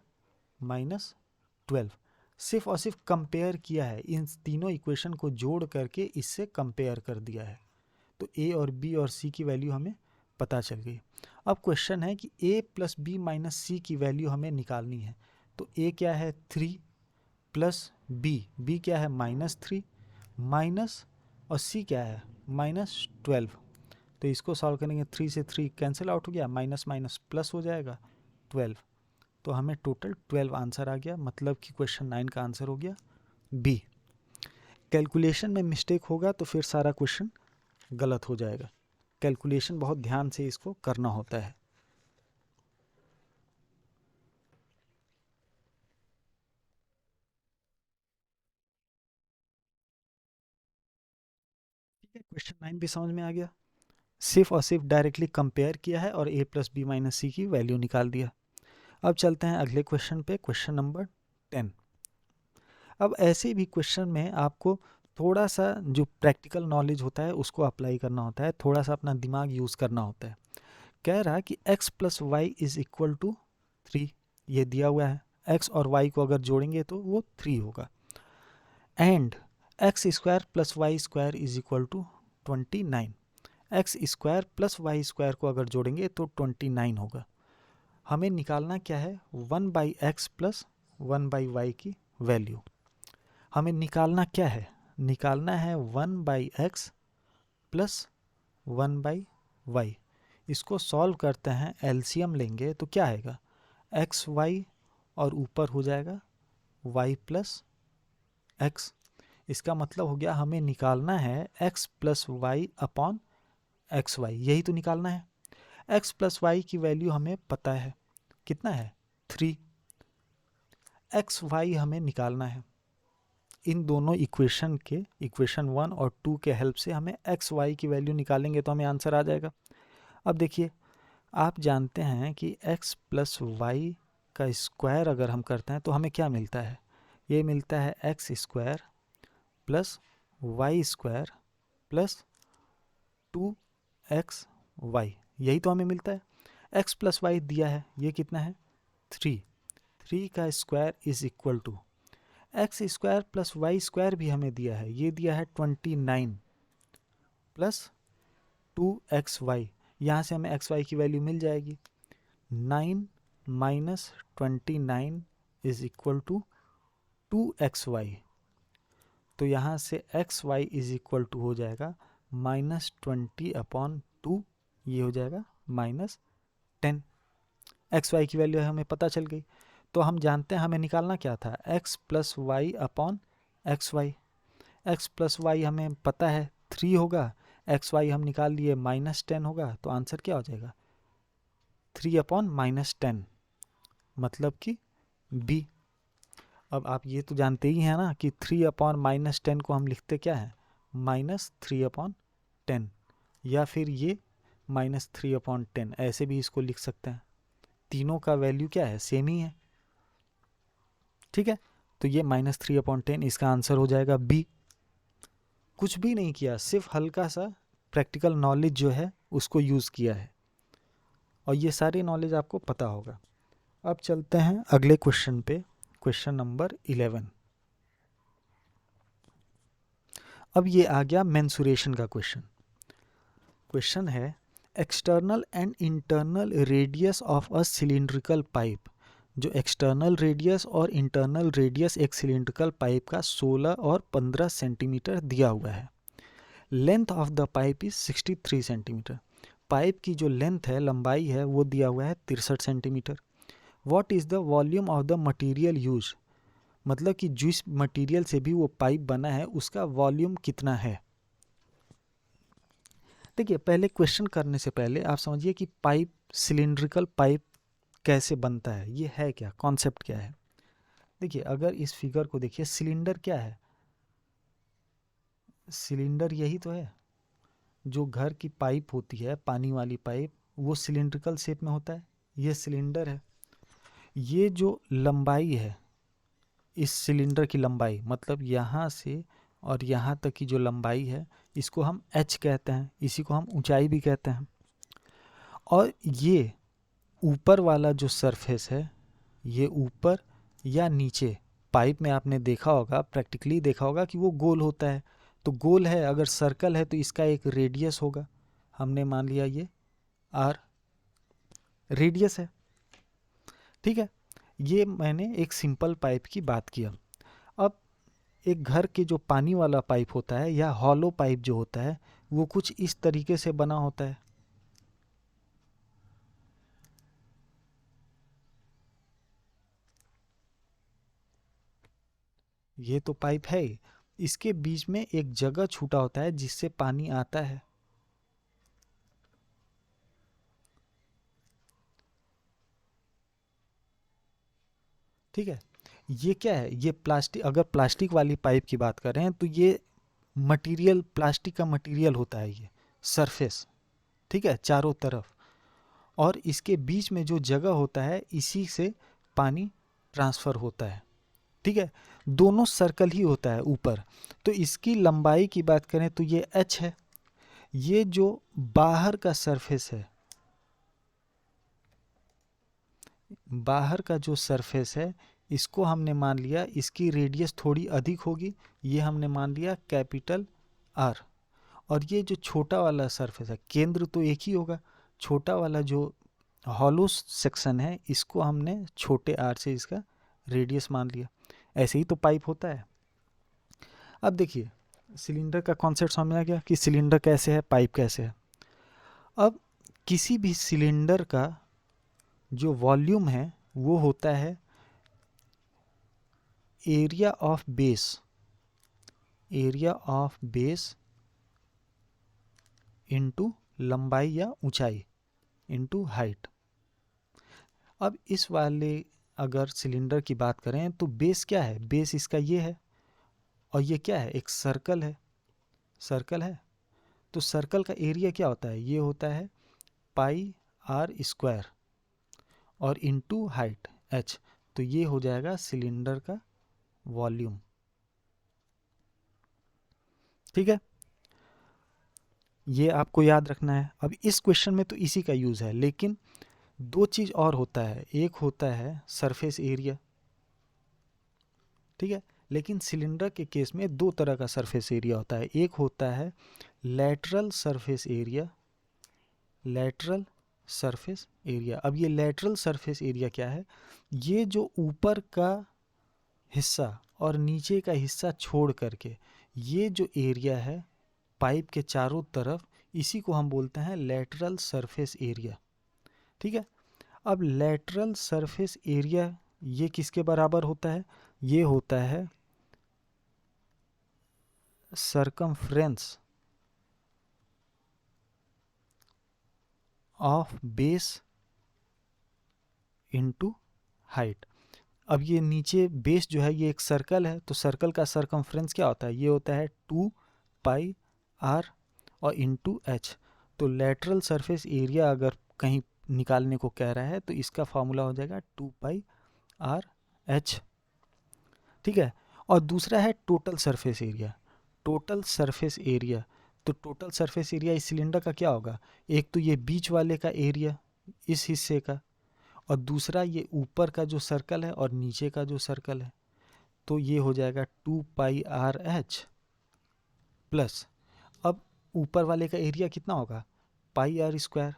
-12। सिर्फ और सिर्फ कंपेयर किया है, इन तीनों इक्वेशन को जोड़ करके इससे कंपेयर कर दिया है, तो a और b और c की वैल्यू हमें पता चल गई। अब क्वेश्चन है कि a plus B minus C की वैल्यू हमें निकालनी है। तो a क्या है 3 प्लस b क्या है -3 माइनस, और c क्या है -12। तो इसको सॉल्व करेंगे, 3 से 3 कैंसिल आउट हो गया, माइनस माइनस प्लस हो जाएगा 12। तो हमें टोटल 12 आंसर आ गया, मतलब कि क्वेश्चन 9 का आंसर हो गया बी। कैलकुलेशन में मिस्टेक होगा तो फिर सारा क्वेश्चन गलत हो जाएगा। कैलकुलेशन बहुत ध्यान से इसको करना होता है। ठीक है, क्वेश्चन 9 भी समझ में आ गया। सिर्फ और सिर्फ डायरेक्टली कंपेयर किया है और a plus B minus C की वैल्यू निकाल दिया। अब चलते हैं अगले क्वेश्चन पे, क्वेश्चन नंबर 10। अब ऐसे भी क्वेश्चन में आपको थोड़ा सा जो प्रैक्टिकल नॉलेज होता है उसको अप्लाई करना होता है, थोड़ा सा अपना दिमाग यूज़ करना होता है। कह रहा है कि x plus y is equal to 3, ये दिया हुआ है। x और y को अगर जोड़ेंगे तो वो 3 होगा। And x square plus y square is equal to 29। X square plus y square को अगर जोड़ेंगे तो 29 होगा। हमें निकालना क्या है, 1/x प्लस 1/y की वैल्यू। हमें निकालना क्या है, निकालना है 1/x प्लस 1/y। इसको सॉल्व करते हैं, एलसीएम लेंगे तो क्या आएगा, एक्स वाई और ऊपर हो जाएगा y प्लस एक्स। इसका मतलब हो गया हमें निकालना है x plus y upon x y, यही तो निकालना है। x प्लस वाई की वैल्यू हमें पता है, कितना है 3। एक्स वाई हमें निकालना है। इन दोनों इक्वेशन के, इक्वेशन 1 और 2 के हेल्प से हमें एक्स वाई की वैल्यू निकालेंगे तो हमें आंसर आ जाएगा। अब देखिए, आप जानते हैं कि x प्लस वाई का स्क्वायर अगर हम करते हैं तो हमें क्या मिलता है, ये मिलता है x square plus y square plus 2xy, यही तो हमें मिलता है। x प्लस वाई दिया है, ये कितना है 3। 3 का square is equal to x square plus y square भी हमें दिया है, ये दिया है 29 प्लस 2xy। यहाँ से हमें xy की वैल्यू मिल जाएगी, 9 minus 29 is equal to 2xy। तो यहाँ से xy इज इक्वल टू हो जाएगा -20/2, ये हो जाएगा -10। xy की वैल्यू हमें पता चल गई। तो हम जानते हैं हमें निकालना क्या था, x plus y upon x y. X plus y हमें पता है 3 होगा, एक्स वाई हम निकाल लिए -10 होगा, तो आंसर क्या हो जाएगा 3/-10, मतलब कि b। अब आप ये तो जानते ही हैं ना कि 3/-10 को हम लिखते क्या है, -3/10, या फिर ये -3/10, ऐसे भी इसको लिख सकते हैं। तीनों का वैल्यू क्या है, सेम ही है। ठीक है, तो ये -3/10 इसका आंसर हो जाएगा बी। कुछ भी नहीं किया, सिर्फ हल्का सा प्रैक्टिकल नॉलेज जो है उसको यूज़ किया है, और ये सारी नॉलेज आपको पता होगा। अब चलते हैं अगले क्वेश्चन पे, क्वेश्चन नंबर 11। अब ये आ गया मेंसुरेशन का क्वेश्चन। क्वेश्चन है external and internal radius of a cylindrical pipe. जो एक्सटर्नल रेडियस और इंटरनल रेडियस एक सिलिंड्रिकल पाइप का 16 और 15 सेंटीमीटर दिया हुआ है। Length of the pipe is 63 centimetre. Pipe की जो लेंथ है, लंबाई है, वो दिया हुआ है 63 centimetre. What is the volume of the material use, मतलब कि जिस मटेरियल से भी वो पाइप बना है उसका वॉल्यूम कितना है। देखिए, पहले क्वेश्चन करने से पहले आप समझिए कि पाइप, सिलिंड्रिकल पाइप कैसे बनता है, ये है क्या, कॉन्सेप्ट क्या है। देखिए अगर इस फिगर को देखिए, सिलेंडर क्या है, सिलेंडर यही तो है। जो घर की पाइप होती है, पानी वाली पाइप, वो सिलिंड्रिकल शेप में होता है, ये सिलेंडर है। ये जो लंबाई है, इस सिलेंडर की लंबाई, मतलब यहाँ से और यहाँ तक की जो लंबाई है, इसको हम h कहते हैं, इसी को हम ऊंचाई भी कहते हैं। और ये ऊपर वाला जो सरफेस है, ये ऊपर या नीचे, पाइप में आपने देखा होगा, प्रैक्टिकली देखा होगा कि वो गोल होता है। तो गोल है, अगर सर्कल है तो इसका एक रेडियस होगा। हमने मान लिया ये r रेडियस है, ठीक है। ये मैंने एक सिंपल पाइप की बात किया। अब एक घर के जो पानी वाला पाइप होता है या हॉलो पाइप जो होता है, वो कुछ इस तरीके से बना होता है। ये तो पाइप है ही, इसके बीच में एक जगह छूटा होता है जिससे पानी आता है। ठीक है, ये क्या है, ये प्लास्टिक, अगर प्लास्टिक वाली पाइप की बात करें तो ये मटेरियल, प्लास्टिक का मटेरियल होता है ये सरफेस, ठीक है, चारों तरफ। और इसके बीच में जो जगह होता है, इसी से पानी ट्रांसफ़र होता है, ठीक है। दोनों सर्कल ही होता है ऊपर। तो इसकी लंबाई की बात करें तो ये h है। ये जो बाहर का सरफेस है, बाहर का जो सरफेस है, इसको हमने मान लिया, इसकी रेडियस थोड़ी अधिक होगी, ये हमने मान लिया कैपिटल R। और ये जो छोटा वाला सरफेस है, केंद्र तो एक ही होगा, छोटा वाला जो हॉलो सेक्शन है, इसको हमने छोटे r से इसका रेडियस मान लिया। ऐसे ही तो पाइप होता है। अब देखिए, सिलेंडर का कॉन्सेप्ट समझ आ गया कि सिलेंडर कैसे है, पाइप कैसे है। अब किसी भी सिलेंडर का जो वॉल्यूम है, वो होता है area of base, area of base into लंबाई या ऊंचाई इनटू हाइट। अब इस वाले अगर सिलेंडर की बात करें तो बेस क्या है, बेस इसका ये है, और ये क्या है, एक सर्कल है, सर्कल है। तो सर्कल का एरिया क्या होता है, ये होता है पाई आर स्क्वायर और इनटू हाइट h। तो ये हो जाएगा सिलेंडर का वॉल्यूम, ठीक है। ये आपको याद रखना है। अब इस क्वेश्चन में तो इसी का यूज़ है, लेकिन दो चीज़ और होता है, एक होता है सरफेस एरिया, ठीक है। लेकिन सिलेंडर के केस में दो तरह का सरफेस एरिया होता है, एक होता है lateral surface area, lateral surface area. अब ये लेटरल सरफेस एरिया क्या है, ये जो ऊपर का हिस्सा और नीचे का हिस्सा छोड़ करके ये जो एरिया है पाइप के चारों तरफ, इसी को हम बोलते हैं लेटरल सरफेस एरिया, ठीक है। अब लेटरल सरफेस एरिया ये किसके बराबर होता है, ये होता है circumference of base into height. अब ये नीचे बेस जो है, ये एक सर्कल है, तो सर्कल का सरकमफ्रेंस क्या होता है, ये होता है 2 पाई आर और इनटू एच। तो लेटरल सरफेस एरिया अगर कहीं निकालने को कह रहा है तो इसका फॉर्मूला हो जाएगा 2 पाई आर एच, ठीक है। और दूसरा है total surface area, total surface area. तो टोटल सरफेस एरिया इस सिलेंडर का क्या होगा, एक तो ये बीच वाले का एरिया, इस हिस्से का, और दूसरा ये ऊपर का जो सर्कल है और नीचे का जो सर्कल है। तो ये हो जाएगा 2 पाई आर एच प्लस, अब ऊपर वाले का एरिया कितना होगा, पाई आर स्क्वायर,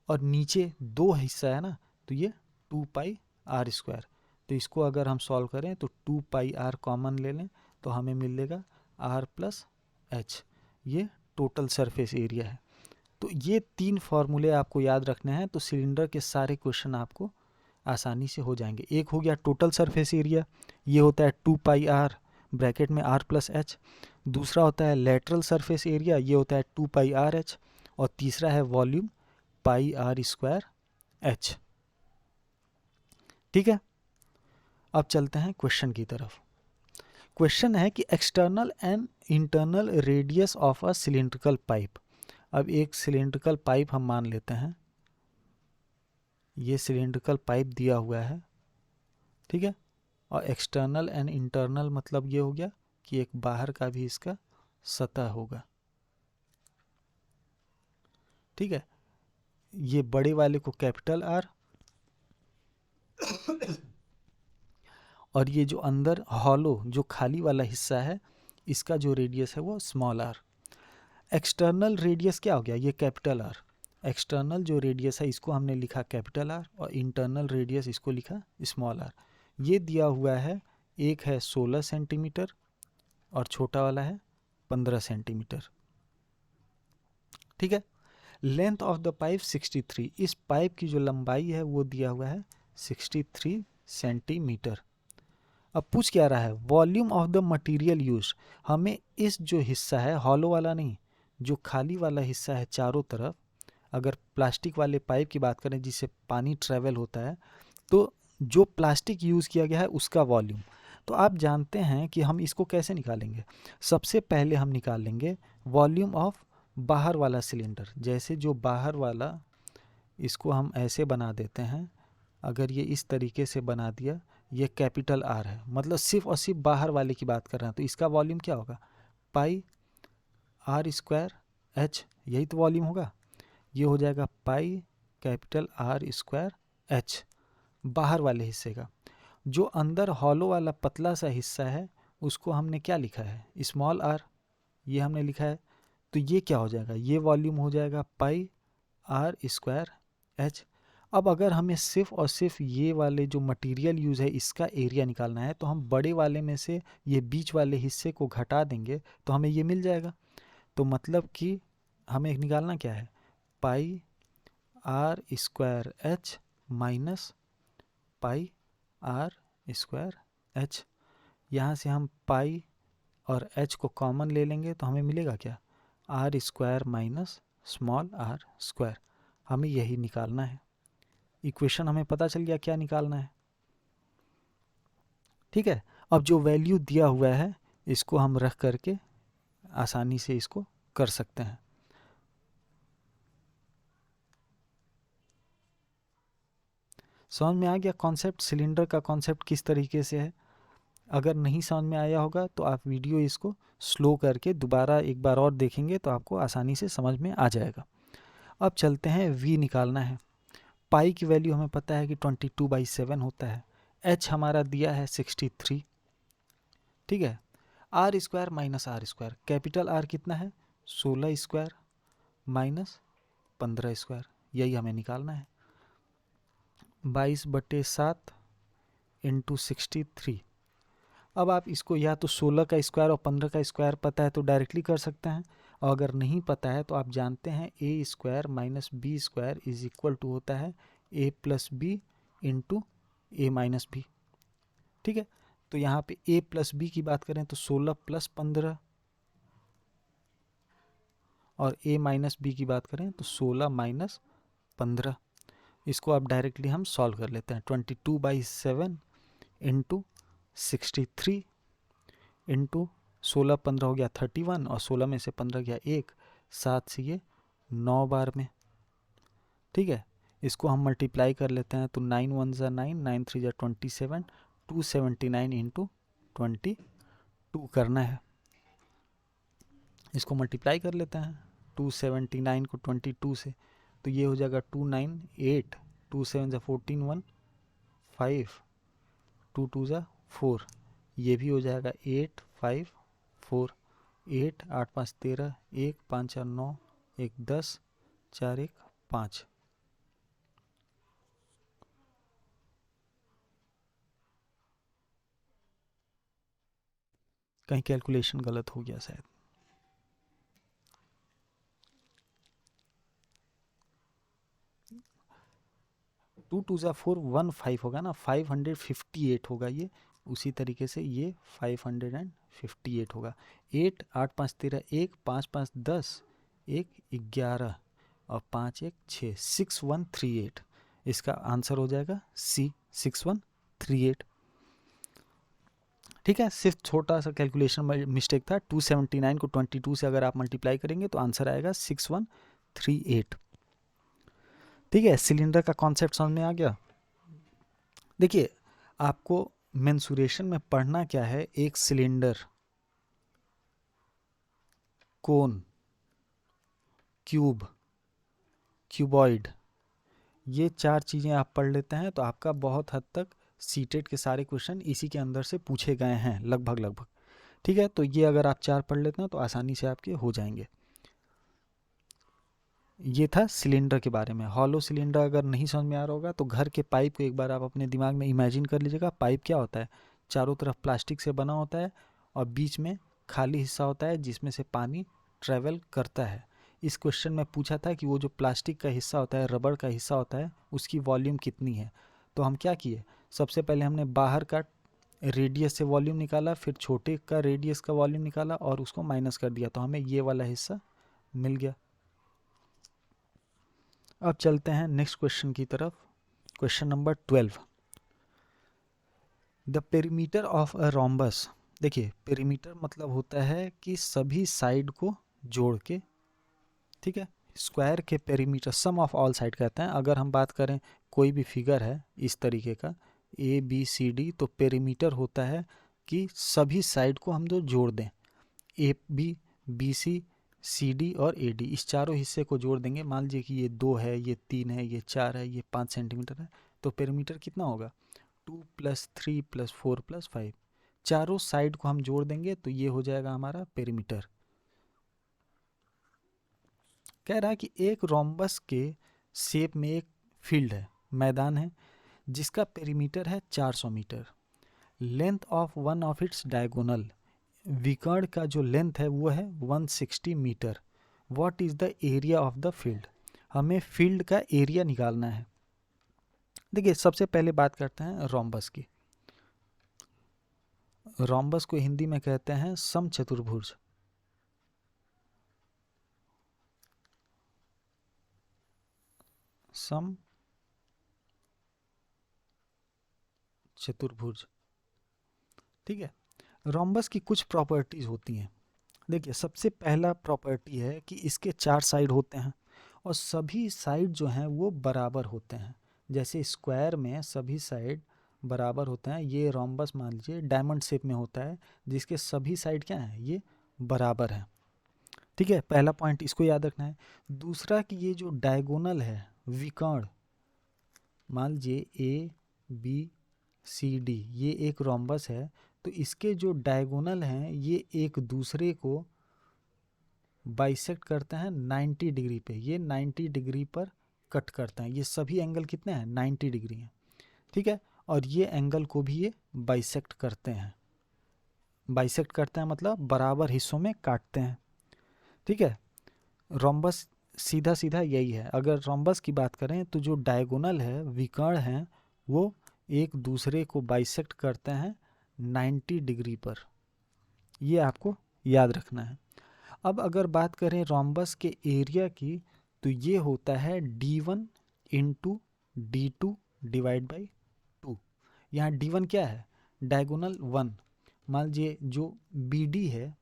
और नीचे दो हिस्सा है ना, तो ये 2 पाई आर स्क्वायर। तो इसको अगर हम सॉल्व करें तो 2 पाई आर कॉमन ले लें तो हमें मिलेगा आर प्लस एच। ये टोटल सरफेस एरिया है। तो ये तीन फार्मूले आपको याद रखने हैं, तो सिलेंडर के सारे क्वेश्चन आपको आसानी से हो जाएंगे। एक हो गया टोटल सरफेस एरिया, ये होता है 2 पाई आर ब्रैकेट में आर प्लस एच। दूसरा होता है लेटरल सरफेस एरिया, ये होता है 2 पाई आर एच। और तीसरा है volume, pi r square h, ठीक है। अब चलते हैं क्वेश्चन की तरफ। क्वेश्चन है कि external and internal radius of a cylindrical pipe. अब एक सिलिंड्रिकल पाइप हम मान लेते हैं, ये सिलिंड्रिकल पाइप दिया हुआ है, ठीक है। और एक्सटर्नल एंड इंटरनल मतलब ये हो गया कि एक बाहर का भी इसका सतह होगा, ठीक है। ये बड़े वाले को कैपिटल आर और ये जो अंदर हॉलो जो खाली वाला हिस्सा है इसका जो रेडियस है वो स्मॉल आर। एक्सटर्नल रेडियस क्या हो गया, ये कैपिटल आर। एक्सटर्नल जो रेडियस है इसको हमने लिखा कैपिटल आर और इंटरनल रेडियस इसको लिखा स्मॉल आर। ये दिया हुआ है, एक है 16 सेंटीमीटर और छोटा वाला है 15 सेंटीमीटर, ठीक है। लेंथ ऑफ द पाइप 63, इस पाइप की जो लंबाई है वो दिया हुआ है 63 सेंटीमीटर। अब पूछ क्या रहा है, volume of the material use. हमें इस जो हिस्सा है हॉलो वाला नहीं, जो खाली वाला हिस्सा है चारों तरफ, अगर प्लास्टिक वाले पाइप की बात करें जिससे पानी ट्रेवल होता है, तो जो प्लास्टिक यूज़ किया गया है उसका वॉल्यूम। तो आप जानते हैं कि हम इसको कैसे निकालेंगे। सबसे पहले हम निकाल लेंगे वॉल्यूम ऑफ बाहर वाला सिलेंडर। जैसे जो बाहर वाला, इसको हम ऐसे बना देते हैं, अगर ये इस तरीके से बना दिया, ये कैपिटल आर है, मतलब सिर्फ और सिर्फ बाहर वाले की बात कर रहे हैं, तो इसका वॉल्यूम क्या होगा, पाई आर स्क्वायर एच, यही तो वॉल्यूम होगा। ये हो जाएगा pi capital R square H बाहर वाले हिस्से का। जो अंदर हॉलो वाला पतला सा हिस्सा है उसको हमने क्या लिखा है, स्मॉल आर, ये हमने लिखा है। तो ये क्या हो जाएगा, ये वॉल्यूम हो जाएगा पाई आर स्क्वायर एच। अब अगर हमें सिर्फ और सिर्फ ये वाले जो मटेरियल यूज़ है इसका एरिया निकालना है, तो हम बड़े वाले में से ये बीच वाले हिस्से को घटा देंगे तो हमें ये मिल जाएगा। तो मतलब कि हमें निकालना क्या है, pi r square h minus pi r square h. यहाँ से हम पाई और एच को कॉमन ले लेंगे तो हमें मिलेगा क्या, r square minus small r square. हमें यही निकालना है। इक्वेशन हमें पता चल गया क्या निकालना है, ठीक है। अब जो वैल्यू दिया हुआ है इसको हम रख करके आसानी से इसको कर सकते हैं। समझ में आ गया कॉन्सेप्ट, सिलेंडर का कॉन्सेप्ट किस तरीके से है। अगर नहीं समझ में आया होगा तो आप वीडियो इसको स्लो करके दोबारा एक बार और देखेंगे तो आपको आसानी से समझ में आ जाएगा। अब चलते हैं, वी निकालना है। पाई की वैल्यू हमें पता है कि 22/7 होता है। एच हमारा दिया है 63, ठीक है। R square minus r square, capital r कितना है 16 स्क्वायर माइनस 15 स्क्वायर, यही हमें निकालना है। 22/7 इंटू 63। अब आप इसको या तो 16 का स्क्वायर और 15 का स्क्वायर पता है तो डायरेक्टली कर सकते हैं, और अगर नहीं पता है तो आप जानते हैं A square minus B square is equal to होता है A plus B into A minus B, ठीक है। तो यहाँ पे ए प्लस बी की बात करें तो 16 प्लस 15, और ए माइनस बी की बात करें तो 16 माइनस 15। इसको आप डायरेक्टली हम सॉल्व कर लेते हैं। 22/7 इंटू 63 इंटू 16 15 हो गया 31, और 16 में से 15 गया 1, 7 से ये 9 बार में, ठीक है। इसको हम मल्टीप्लाई कर लेते हैं तो 9 1 ज़ा 9, 9 3 ज़ा 27, 279 इंटू 22 करना है। इसको मल्टीप्लाई कर लेते हैं 279 को 22 से, तो ये हो जाएगा 298, 2 7 ज़ा 14 1 5, 2 2 ज़ा 4, ये भी हो जाएगा 8 5 4, 8 8 5 13, 1 5 4 9, 1 10, 4 1 5। कहीं कैलकुलेशन गलत हो गया शायद। 2 2 ज़ा 4 15 होगा ना, 558 होगा ये। उसी तरीके से ये 558 होगा। 8 8 5 13, 1 5 5 10, 1 11 और 5 1 6, 6138। इसका आंसर हो जाएगा सी 6138। ठीक है, सिर्फ छोटा सा कैलकुलेशन मिस्टेक था। 279 को 22 से अगर आप मल्टीप्लाई करेंगे तो आंसर आएगा 6138। ठीक है, सिलेंडर का कॉन्सेप्ट समझ में आ गया। देखिए, आपको मेंसुरेशन में पढ़ना क्या है, एक सिलेंडर, कोन, क्यूब, क्यूबॉइड, ये 4 चीज़ें आप पढ़ लेते हैं तो आपका बहुत हद तक सीटेट के सारे क्वेश्चन इसी के अंदर से पूछे गए हैं लगभग। ठीक है, तो ये अगर आप 4 पढ़ लेते हैं तो आसानी से आपके हो जाएंगे। ये था सिलेंडर के बारे में। हॉलो सिलेंडर अगर नहीं समझ में आ रहा होगा तो घर के पाइप को एक बार आप अपने दिमाग में इमेजिन कर लीजिएगा। पाइप क्या होता है, चारों तरफ प्लास्टिक से बना होता है और बीच में खाली हिस्सा होता है जिसमें से पानी ट्रेवल करता है। इस क्वेश्चन में पूछा था कि वो जो प्लास्टिक का हिस्सा होता है, रबड़ का हिस्सा होता है, उसकी वॉल्यूम कितनी है। तो हम क्या किए, सबसे पहले हमने बाहर का रेडियस से वॉल्यूम निकाला, फिर छोटे का रेडियस का वॉल्यूम निकाला और उसको माइनस कर दिया, तो हमें ये वाला हिस्सा मिल गया। अब चलते हैं नेक्स्ट क्वेश्चन की तरफ। Question number 12, the perimeter of a rhombus. देखिए, पेरीमीटर मतलब होता है कि सभी साइड को जोड़ के, ठीक है, स्क्वायर के perimeter sum of all side कहते हैं। अगर हम बात करें कोई भी फिगर है इस तरीके का ए बी सी डी, तो पेरीमीटर होता है कि सभी साइड को हम जो जोड़ दें, A B, B C D और ए डी, इस चारों हिस्से को जोड़ देंगे। मान लीजिए कि ये 2 है, ये 3 है, ये 4 है, ये 5 सेंटीमीटर है, तो पेरीमीटर कितना होगा, 2 + 3 + 4 + 5। चारों साइड को हम जोड़ देंगे तो ये हो जाएगा हमारा पेरीमीटर। कह रहा है कि एक रोम्बस के शेप में एक फील्ड है, मैदान है, जिसका पेरीमीटर है 400 metre. Length of one of its diagonal, विकर्ण का जो लेंथ है वो है 160 metre. What is the area of the field. हमें फील्ड का एरिया निकालना है। देखिए, सबसे पहले बात करते हैं रोम्बस की। रोम्बस को हिंदी में कहते हैं समचतुर्भुज। समचतुर्भुज, ठीक है। रोम्बस की कुछ प्रॉपर्टीज होती हैं। देखिए, सबसे पहला प्रॉपर्टी है कि इसके 4 साइड होते हैं और सभी साइड जो हैं वो बराबर होते हैं। जैसे स्क्वायर में सभी साइड बराबर होते हैं, ये रोम्बस मान लीजिए डायमंड शेप में होता है जिसके सभी साइड क्या हैं, ये बराबर हैं। ठीक है, पहला पॉइंट इसको याद रखना है। दूसरा कि ये जो डायगोनल है, विकर्ण, मान लीजिए ए बी सी डी, ये एक रोम्बस है, तो इसके जो डायगोनल हैं ये एक दूसरे को बाइसेक्ट करते हैं 90 डिग्री पे। ये 90 डिग्री पर कट करते हैं। ये सभी एंगल कितने हैं, 90 डिग्री हैं, ठीक है। और ये एंगल को भी ये बाइसेक्ट करते हैं। बाइसेक्ट करते हैं मतलब बराबर हिस्सों में काटते हैं, ठीक है। रोम्बस सीधा सीधा यही है। अगर रोम्बस की बात करें तो जो डायगोनल है, विकर्ण हैं, वो एक दूसरे को बाइसेक्ट करते हैं 90 डिग्री पर। ये आपको याद रखना है। अब अगर बात करें रोम्बस के एरिया की, तो ये होता है D1 into D2 divide by 2। यहाँ D1 क्या है, डायगोनल 1। मान लीजिए जो BD है,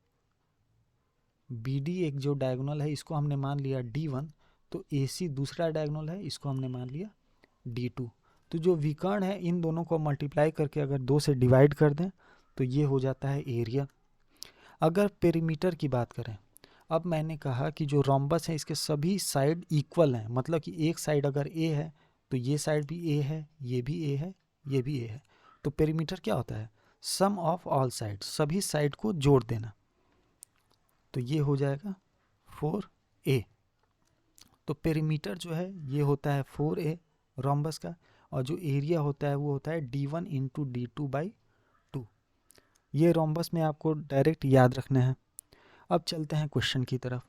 BD एक जो डायगोनल है, इसको हमने मान लिया D1, तो AC दूसरा डायगोनल है, इसको हमने मान लिया D2। तो जो विकर्ण है, इन दोनों को मल्टीप्लाई करके अगर 2 से डिवाइड कर दें तो ये हो जाता है एरिया। अगर पेरीमीटर की बात करें, अब मैंने कहा कि जो रोम्बस है इसके सभी साइड इक्वल हैं, मतलब कि एक साइड अगर ए है तो ये साइड भी ए है, ये भी ए है, ये भी ए है। तो पेरीमीटर क्या होता है, सम ऑफ ऑल साइड, सभी साइड को जोड़ देना। तो ये हो जाएगा 4a। तो पेरीमीटर जो है ये होता है 4a रोम्बस का, और जो एरिया होता है वो होता है D1 इंटू D2/2। ये रोम्बस में आपको डायरेक्ट याद रखना है। अब चलते हैं क्वेश्चन की तरफ।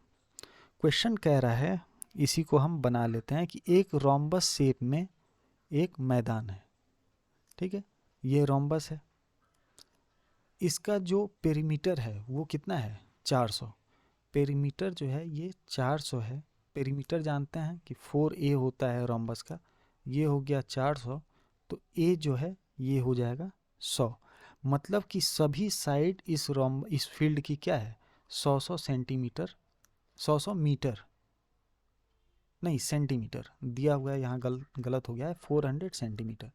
क्वेश्चन कह रहा है, इसी को हम बना लेते हैं कि एक रोम्बस शेप में एक मैदान है, ठीक है। ये रोम्बस है, इसका जो पेरीमीटर है वो कितना है, 400। पेरीमीटर जो है ये 400 है। पेरीमीटर जानते हैं कि 4a होता है रोम्बस का, ये हो गया 400, तो a जो है ये हो जाएगा 100। मतलब कि सभी साइड इस फील्ड की क्या है, 100 सेंटीमीटर, 100 मीटर नहीं सेंटीमीटर दिया हुआ है, यहाँ गलत हो गया है, 400 सेंटीमीटर,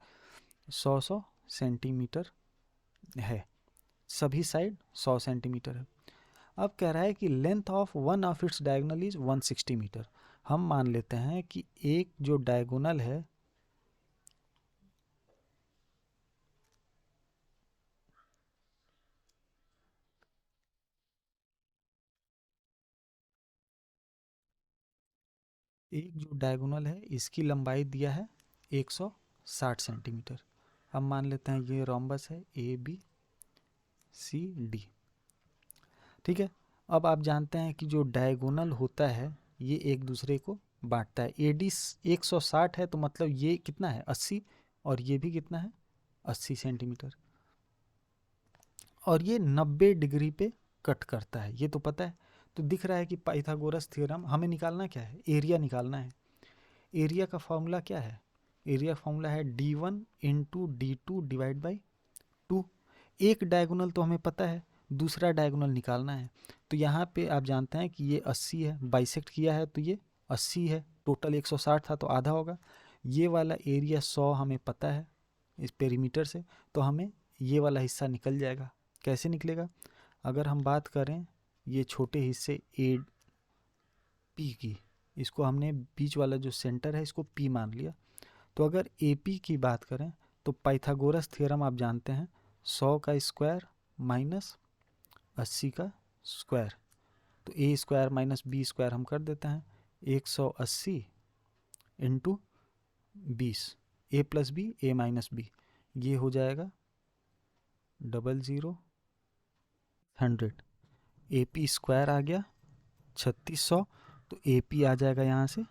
100 सेंटीमीटर है, सभी साइड 100 सेंटीमीटर है। अब कह रहा है कि length of one of its diagonal is 160 metre. हम मान लेते हैं कि एक जो डायगोनल है इसकी लंबाई दिया है 160 सेंटीमीटर। हम मान लेते हैं ये रोम्बस है ABCD, ठीक है। अब आप जानते हैं कि जो डायगोनल होता है ये एक दूसरे को बांटता है। AD 160 है तो मतलब ये कितना है 80, और ये भी कितना है 80 सेंटीमीटर, और ये 90 डिग्री पे कट करता है, ये तो पता है। तो दिख रहा है कि पाइथागोरस थ्योरम हमें निकालना क्या है, एरिया निकालना है। एरिया का फॉर्मूला क्या है, एरिया फॉर्मूला है D1 into D2 divide by 2। एक डायगोनल तो हमें पता है, दूसरा डायगोनल निकालना है। तो यहाँ पे आप जानते हैं कि ये 80 है, बाइसेक्ट किया है तो ये 80 है, टोटल 160 था तो आधा होगा। ये वाला एरिया 100 हमें पता है इस पेरीमीटर से, तो हमें ये वाला हिस्सा निकल जाएगा। कैसे निकलेगा, अगर हम बात करें ये छोटे हिस्से AP की, इसको हमने बीच वाला जो सेंटर है इसको P मान लिया। तो अगर AP की बात करें तो पाइथागोरस थ्योरम आप जानते हैं 100 का स्क्वायर माइनस 80 का स्क्वायर, तो A square minus B square हम कर देते हैं, 180 into 20, A plus B A minus B, ये हो जाएगा 00 100। AP स्क्वायर आ गया 3600, तो AP आ जाएगा यहाँ से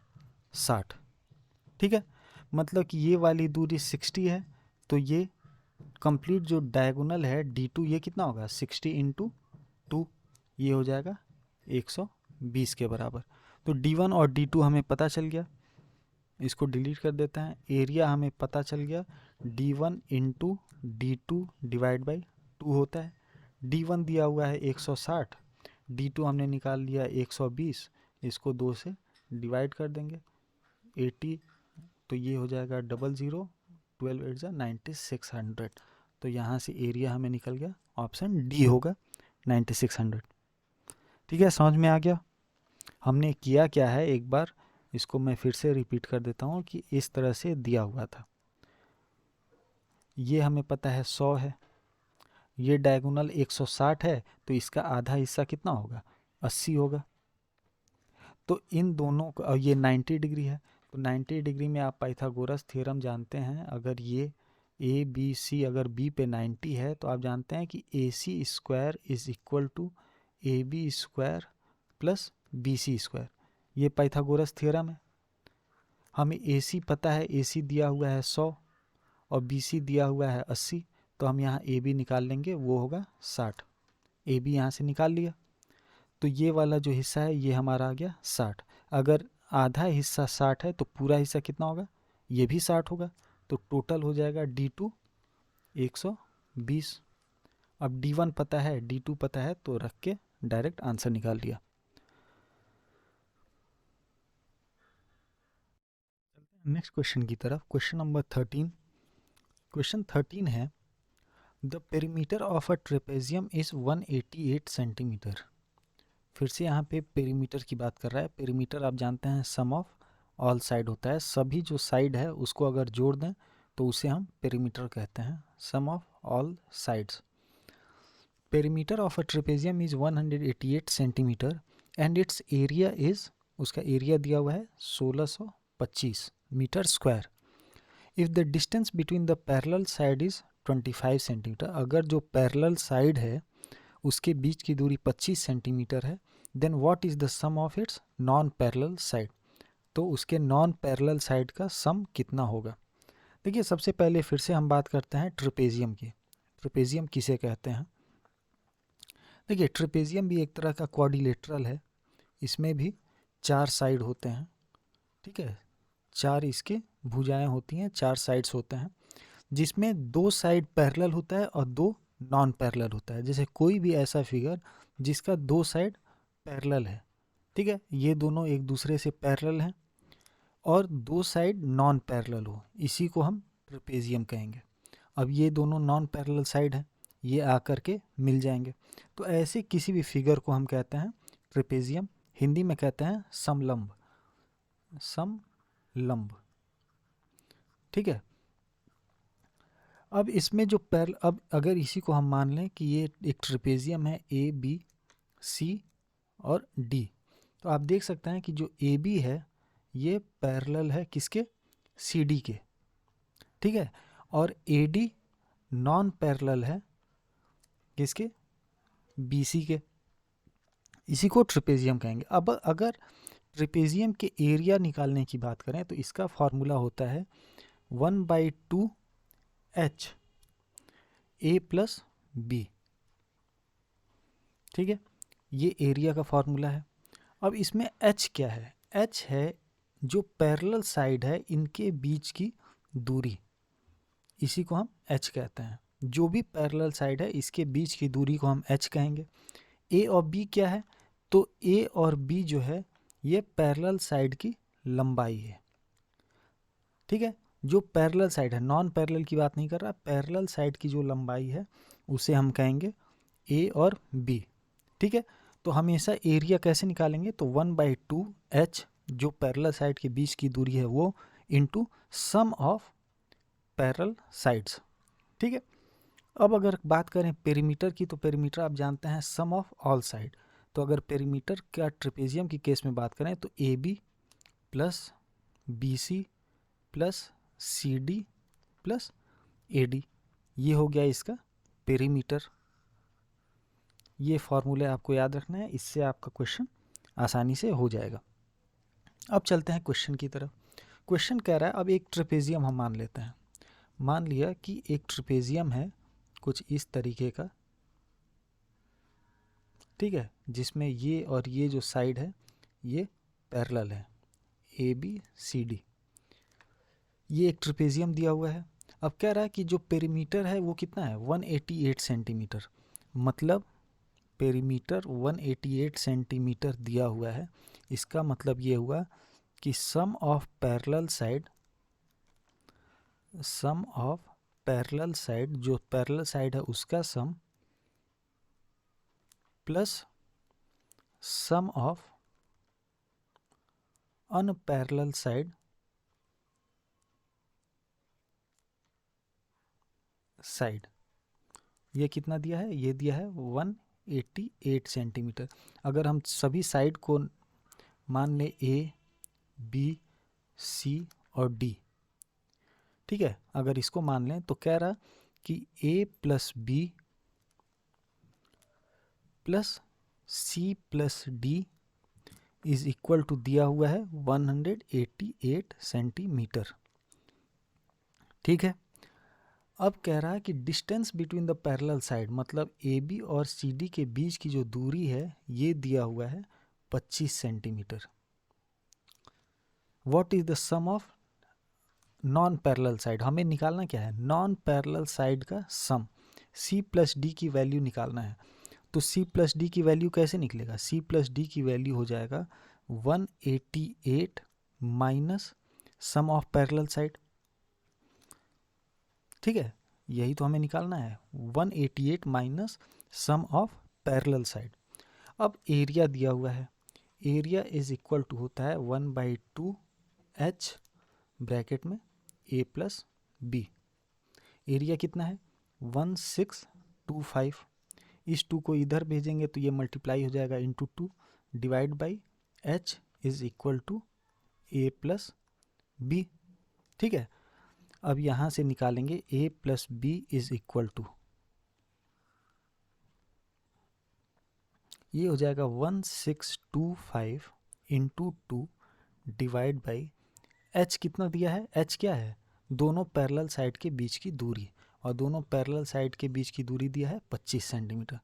60, ठीक है। मतलब कि ये वाली दूरी 60 है, तो ये कंप्लीट जो डायगोनल है D2 ये कितना होगा 60 इंटू 2, ये हो जाएगा 120 के बराबर। तो D1 और D2 हमें पता चल गया, इसको डिलीट कर देते हैं। एरिया हमें पता चल गया D1 into D2 divide by 2 होता है। D1 दिया हुआ है 160, D2 हमने निकाल लिया 120, इसको 2 से डिवाइड कर देंगे 80, तो ये हो जाएगा 00 12 8 9600। तो यहाँ से एरिया हमें निकल गया, ऑप्शन डी होगा 9600, ठीक है। समझ में आ गया हमने किया क्या है, एक बार इसको मैं फिर से रिपीट कर देता हूँ कि इस तरह से दिया हुआ था। ये हमें पता है 100 है, ये डायगोनल 160 है, तो इसका आधा हिस्सा कितना होगा 80 होगा। तो इन दोनों का, ये 90 डिग्री है, तो 90 डिग्री में आप पाइथागोरस थ्योरम जानते हैं, अगर ये ABC अगर B पे 90 है तो आप जानते हैं कि AC square is equal to AB square plus BC square, ये पाइथागोरस थ्योरम है। हमें AC पता है, AC दिया हुआ है 100 और BC दिया हुआ है 80, तो हम यहाँ AB निकाल लेंगे, वो होगा 60। AB यहाँ से निकाल लिया, तो ये वाला जो हिस्सा है ये हमारा आ गया 60। अगर आधा हिस्सा 60 है तो पूरा हिस्सा कितना होगा, ये भी 60 होगा, तो टोटल हो जाएगा D2 120। अब D1 पता है, D2 पता है, तो रख के डायरेक्ट आंसर निकाल लिया। नेक्स्ट क्वेश्चन की तरफ, क्वेश्चन नंबर 13। क्वेश्चन 13 है the perimeter of a trapezium is 188 centimetre. फिर से यहाँ पे पेरीमीटर की बात कर रहा है। पेरीमीटर आप जानते हैं सम ऑफ ऑल साइड होता है, सभी जो साइड है उसको अगर जोड़ दें तो उसे हम पेरीमीटर कहते हैं, sum of all sides. Perimeter of a trapezium is 188 centimetre and its area is, उसका एरिया दिया हुआ है 1625 metre square. If the distance between the parallel side is 25 centimetre, अगर जो पैरेलल साइड है उसके बीच की दूरी 25 सेंटीमीटर है, then what is the sum of its non parallel side, तो उसके नॉन पैरेलल साइड का सम कितना होगा। देखिए सबसे पहले फिर से हम बात करते हैं ट्रेपेजियम की। ट्रेपेजियम किसे कहते हैं, देखिए ट्रेपेजियम भी एक तरह का क्वाड्रिलेटरल है, इसमें भी 4 साइड होते हैं, ठीक है, 4 इसके भुजाएं होती हैं, 4 साइड्स होते हैं, जिसमें 2 साइड पैरेलल होता है और 2 नॉन पैरेलल होता है। जैसे कोई भी ऐसा फिगर जिसका दो साइड पैरेलल है, ठीक है, ये दोनों एक दूसरे से पैरेलल हैं और दो साइड नॉन पैरेलल हो, इसी को हम ट्रेपेजियम कहेंगे। अब ये दोनों नॉन पैरेलल साइड हैं, ये आकर के मिल जाएंगे, तो ऐसे किसी भी फिगर को हम कहते हैं ट्रेपेजियम। हिंदी में कहते हैं समलंब, समलंब, ठीक है। अब इसमें जो अब अगर इसी को हम मान लें कि ये एक ट्रेपेजियम है, ए बी सी और डी, तो आप देख सकते हैं कि जो ए बी है ये पैरेलल है किसके, सी डी के, ठीक है, और ए डी नॉन पैरेलल है किसके, बी सी के, इसी को ट्रेपेजियम कहेंगे। अब अगर ट्रेपेजियम के एरिया निकालने की बात करें तो इसका फॉर्मूला होता है 1/2 एच ए प्लस बी, ठीक है, ये एरिया का फॉर्मूला है। अब इसमें एच क्या है, एच है जो पैरेलल साइड है इनके बीच की दूरी, इसी को हम एच कहते हैं। जो भी पैरेलल साइड है इसके बीच की दूरी को हम एच कहेंगे। ए और बी क्या है, तो ए और बी जो है ये पैरेलल साइड की लंबाई है, ठीक है। जो पैरेलल साइड है, नॉन पैरेलल की बात नहीं कर रहा, पैरेलल साइड की जो लंबाई है उसे हम कहेंगे ए और बी, ठीक है। तो हमेशा एरिया कैसे निकालेंगे, तो 1/2 एच जो पैरेलल साइड के बीच की दूरी है वो into sum of parallel sides, ठीक है। अब अगर बात करें पेरीमीटर की, तो पेरीमीटर आप जानते हैं सम ऑफ ऑल साइड। तो अगर पेरीमीटर का ट्रेपेजियम की केस में बात करें तो A B plus B C plus C D plus A D, ये हो गया इसका पेरीमीटर। ये फॉर्मूले आपको याद रखना है, इससे आपका क्वेश्चन आसानी से हो जाएगा। अब चलते हैं क्वेश्चन की तरफ। क्वेश्चन कह रहा है, अब एक ट्रेपेजियम हम मान लेते हैं। मान लिया कि एक ट्रेपेजियम है कुछ इस तरीके का, ठीक है, जिसमें ये और ये जो साइड है ये पैरेलल है, ए बी सी डी, ये एक ट्रेपेजियम दिया हुआ है। अब कह रहा है कि जो पेरीमीटर है वो कितना है, 188 सेंटीमीटर, मतलब पेरीमीटर 188 सेंटीमीटर दिया हुआ है। इसका मतलब ये हुआ कि sum of parallel side, sum of parallel side, जो पैरेलल साइड है उसका sum plus sum of unparallel side side, ये कितना दिया है, ये दिया है 188 सेंटीमीटर। अगर हम सभी साइड को मान लें ए बी सी और डी, ठीक है, अगर इसको मान लें तो कह रहा कि A plus B plus C plus D is equal to दिया हुआ है 188 सेंटीमीटर, ठीक है। अब कह रहा है कि distance between the parallel side, मतलब ए बी और सी डी के बीच की जो दूरी है ये दिया हुआ है 25 centimetre. What is the sum of non parallel side, हमें निकालना क्या है, नॉन पैरेलल साइड का सम, सी प्लस डी की वैल्यू निकालना है। तो सी प्लस डी की वैल्यू कैसे निकलेगा, सी प्लस डी की वैल्यू हो जाएगा 188 minus sum of parallel side, ठीक है, यही तो हमें निकालना है, 188 minus sum of parallel side. अब एरिया दिया हुआ है, एरिया इज इक्वल टू होता है 1/2 एच ब्रैकेट में ए प्लस बी, एरिया कितना है 1625, इस 2 को इधर भेजेंगे तो ये मल्टीप्लाई हो जाएगा into 2 divide by h is equal to a plus b, ठीक है। अब यहाँ से निकालेंगे a plus b is equal to, ये हो जाएगा 1625 इंटू 2 डिवाइड बाई h, कितना दिया है, h क्या है, दोनों पैरेलल साइड के बीच की दूरी, और दोनों पैरेलल साइड के बीच की दूरी दिया है 25 सेंटीमीटर।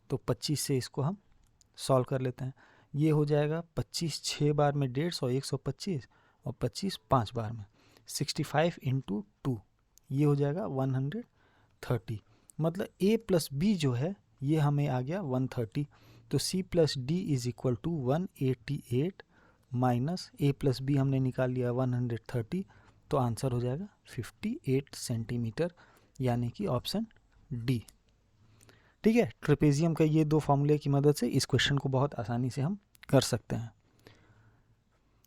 तो 25 से इसको हम सॉल्व कर लेते हैं, ये हो जाएगा 25 6 बार में 150, 125 और 25 5 बार में 65 इंटू 2, ये हो जाएगा 130। मतलब a प्लस बी जो है ये हमें आ गया 130, तो c plus D is equal to 188 minus a plus b हमने निकाल लिया 130, तो आंसर हो जाएगा 58 सेंटीमीटर, यानी कि ऑप्शन डी। ठीक है, ट्रेपेजियम का ये दो फॉर्मूले की मदद से इस क्वेश्चन को बहुत आसानी से हम कर सकते हैं।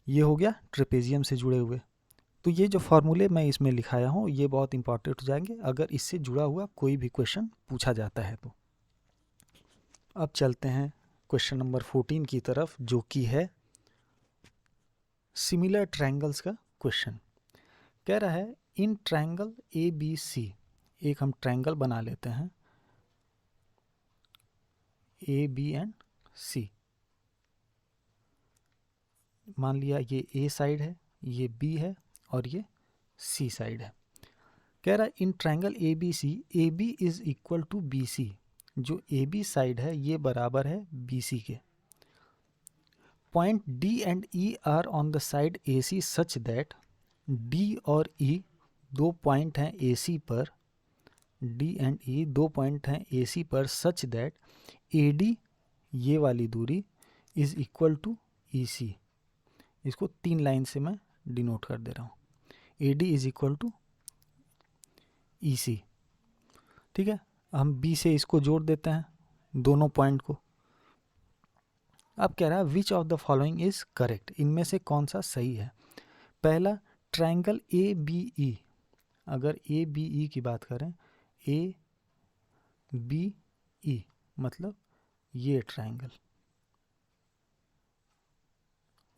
ये हो गया ट्रेपेजियम से जुड़े हुए। तो ये जो फॉर्मूले मैं इसमें लिखाया हूँ ये बहुत इंपॉर्टेंट हो जाएंगे अगर इससे जुड़ा हुआ कोई भी क्वेश्चन पूछा जाता है तो। अब चलते हैं क्वेश्चन नंबर 14 की तरफ, जो कि है सिमिलर ट्रायंगल्स का क्वेश्चन। कह रहा है इन ट्रायंगल ए बी सी, एक हम ट्रायंगल बना लेते हैं ए बी एंड सी। मान लिया ये ए साइड है, ये बी है और ये सी साइड है। कह रहा है in triangle A B C, A B is equal to B C, जो ए बी साइड है ये बराबर है बी सी के। Point D and E are on the side A C such that, D और ई दो point हैं ए सी पर, डी एंड ई दो पॉइंट हैं ए सी पर सच दैट ए डी ये वाली दूरी इज इक्वल टू ई सी। इसको 3 लाइन से मैं डिनोट कर दे रहा हूँ, A D is equal to E C. ठीक है, हम बी से इसको जोड़ देते हैं दोनों पॉइंट को। अब कह रहा है which of the following is correct, इनमें से कौन सा सही है। पहला ट्रायंगल ए बी ई, अगर ए बी ई की बात करें, ए बी ई मतलब ये triangle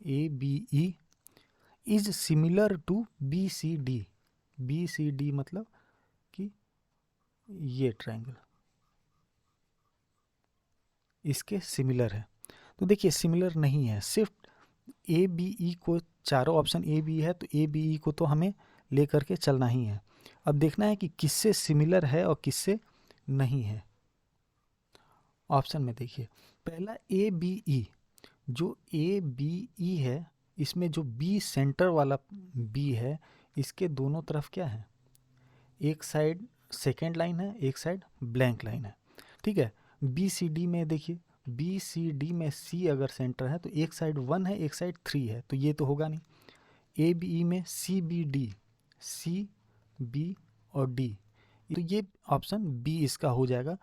A B E is similar to B C D, B C D मतलब कि ये ट्रायंगल इसके सिमिलर है। तो देखिए सिमिलर नहीं है, सिर्फ ए बी ई को, चारों ऑप्शन ए बी है तो ए बी ई को तो हमें लेकर के चलना ही है। अब देखना है कि किससे सिमिलर है और किससे नहीं है। ऑप्शन में देखिए पहला ए बी ई, जो ए बी ई है इसमें जो बी सेंटर वाला बी है इसके दोनों तरफ क्या है, एक साइड सेकेंड लाइन है, एक साइड ब्लैंक लाइन है। ठीक है, बी सी डी में देखिए, बी सी डी में सी अगर सेंटर है तो एक साइड 1 है एक साइड 3 है, तो ये तो होगा नहीं। ए बी ई में C B D, C B और डी, तो ये ऑप्शन बी इसका हो जाएगा।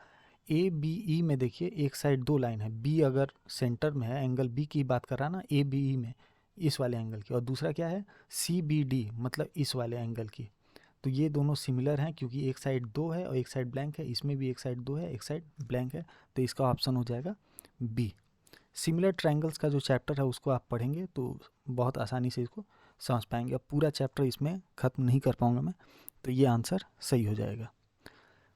ए बी ई में देखिए एक साइड 2 लाइन है, बी अगर सेंटर में है, एंगल बी की बात कर रहा ना ए बी ई में, इस वाले एंगल की, और दूसरा क्या है सी बी डी मतलब इस वाले एंगल की। तो ये दोनों सिमिलर हैं क्योंकि एक साइड 2 है और एक साइड ब्लैंक है, इसमें भी एक साइड 2 है एक साइड ब्लैंक है, तो इसका ऑप्शन हो जाएगा बी। सिमिलर ट्रायंगल्स का जो चैप्टर है उसको आप पढ़ेंगे तो बहुत आसानी से इसको समझ पाएंगे। अब पूरा चैप्टर इसमें ख़त्म नहीं कर पाऊंगा मैं, तो ये आंसर सही हो जाएगा।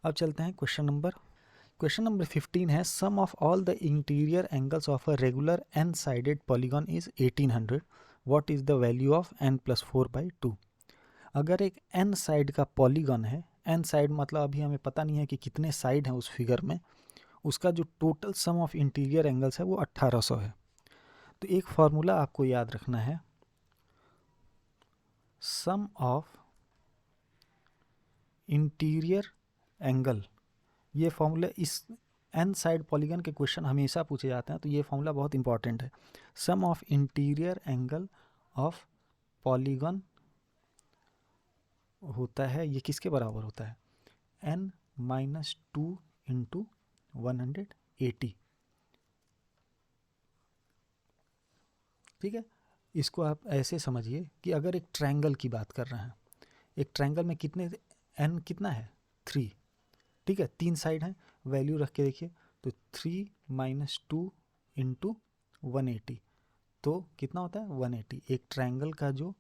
अब चलते हैं क्वेश्चन नंबर 15 है sum of all the interior angles of a regular n sided polygon is 1800, what is the value of n+4/2। अगर एक n साइड का पॉलीगॉन है, n साइड मतलब अभी हमें पता नहीं है कि कितने साइड हैं उस फिगर में, उसका जो total sum of interior angles है वो 1800 है। तो एक फार्मूला आपको याद रखना है, सम ऑफ इंटीरियर एंगल, ये फॉर्मूला इस एन साइड पॉलीगन के क्वेश्चन हमेशा पूछे जाते हैं, तो ये फॉर्मूला बहुत इंपॉर्टेंट है। Sum of interior angle of polygon होता है, ये किसके बराबर होता है, n-2 इंटू 180। ठीक है, इसको आप ऐसे समझिए कि अगर एक ट्रायंगल की बात कर रहे हैं, एक ट्रायंगल में कितने n कितना है 3, ठीक है 3 साइड हैं, वैल्यू रख के देखिए तो 3 - 2 इंटू 180, तो कितना होता है 180। एक ट्रायंगल का जो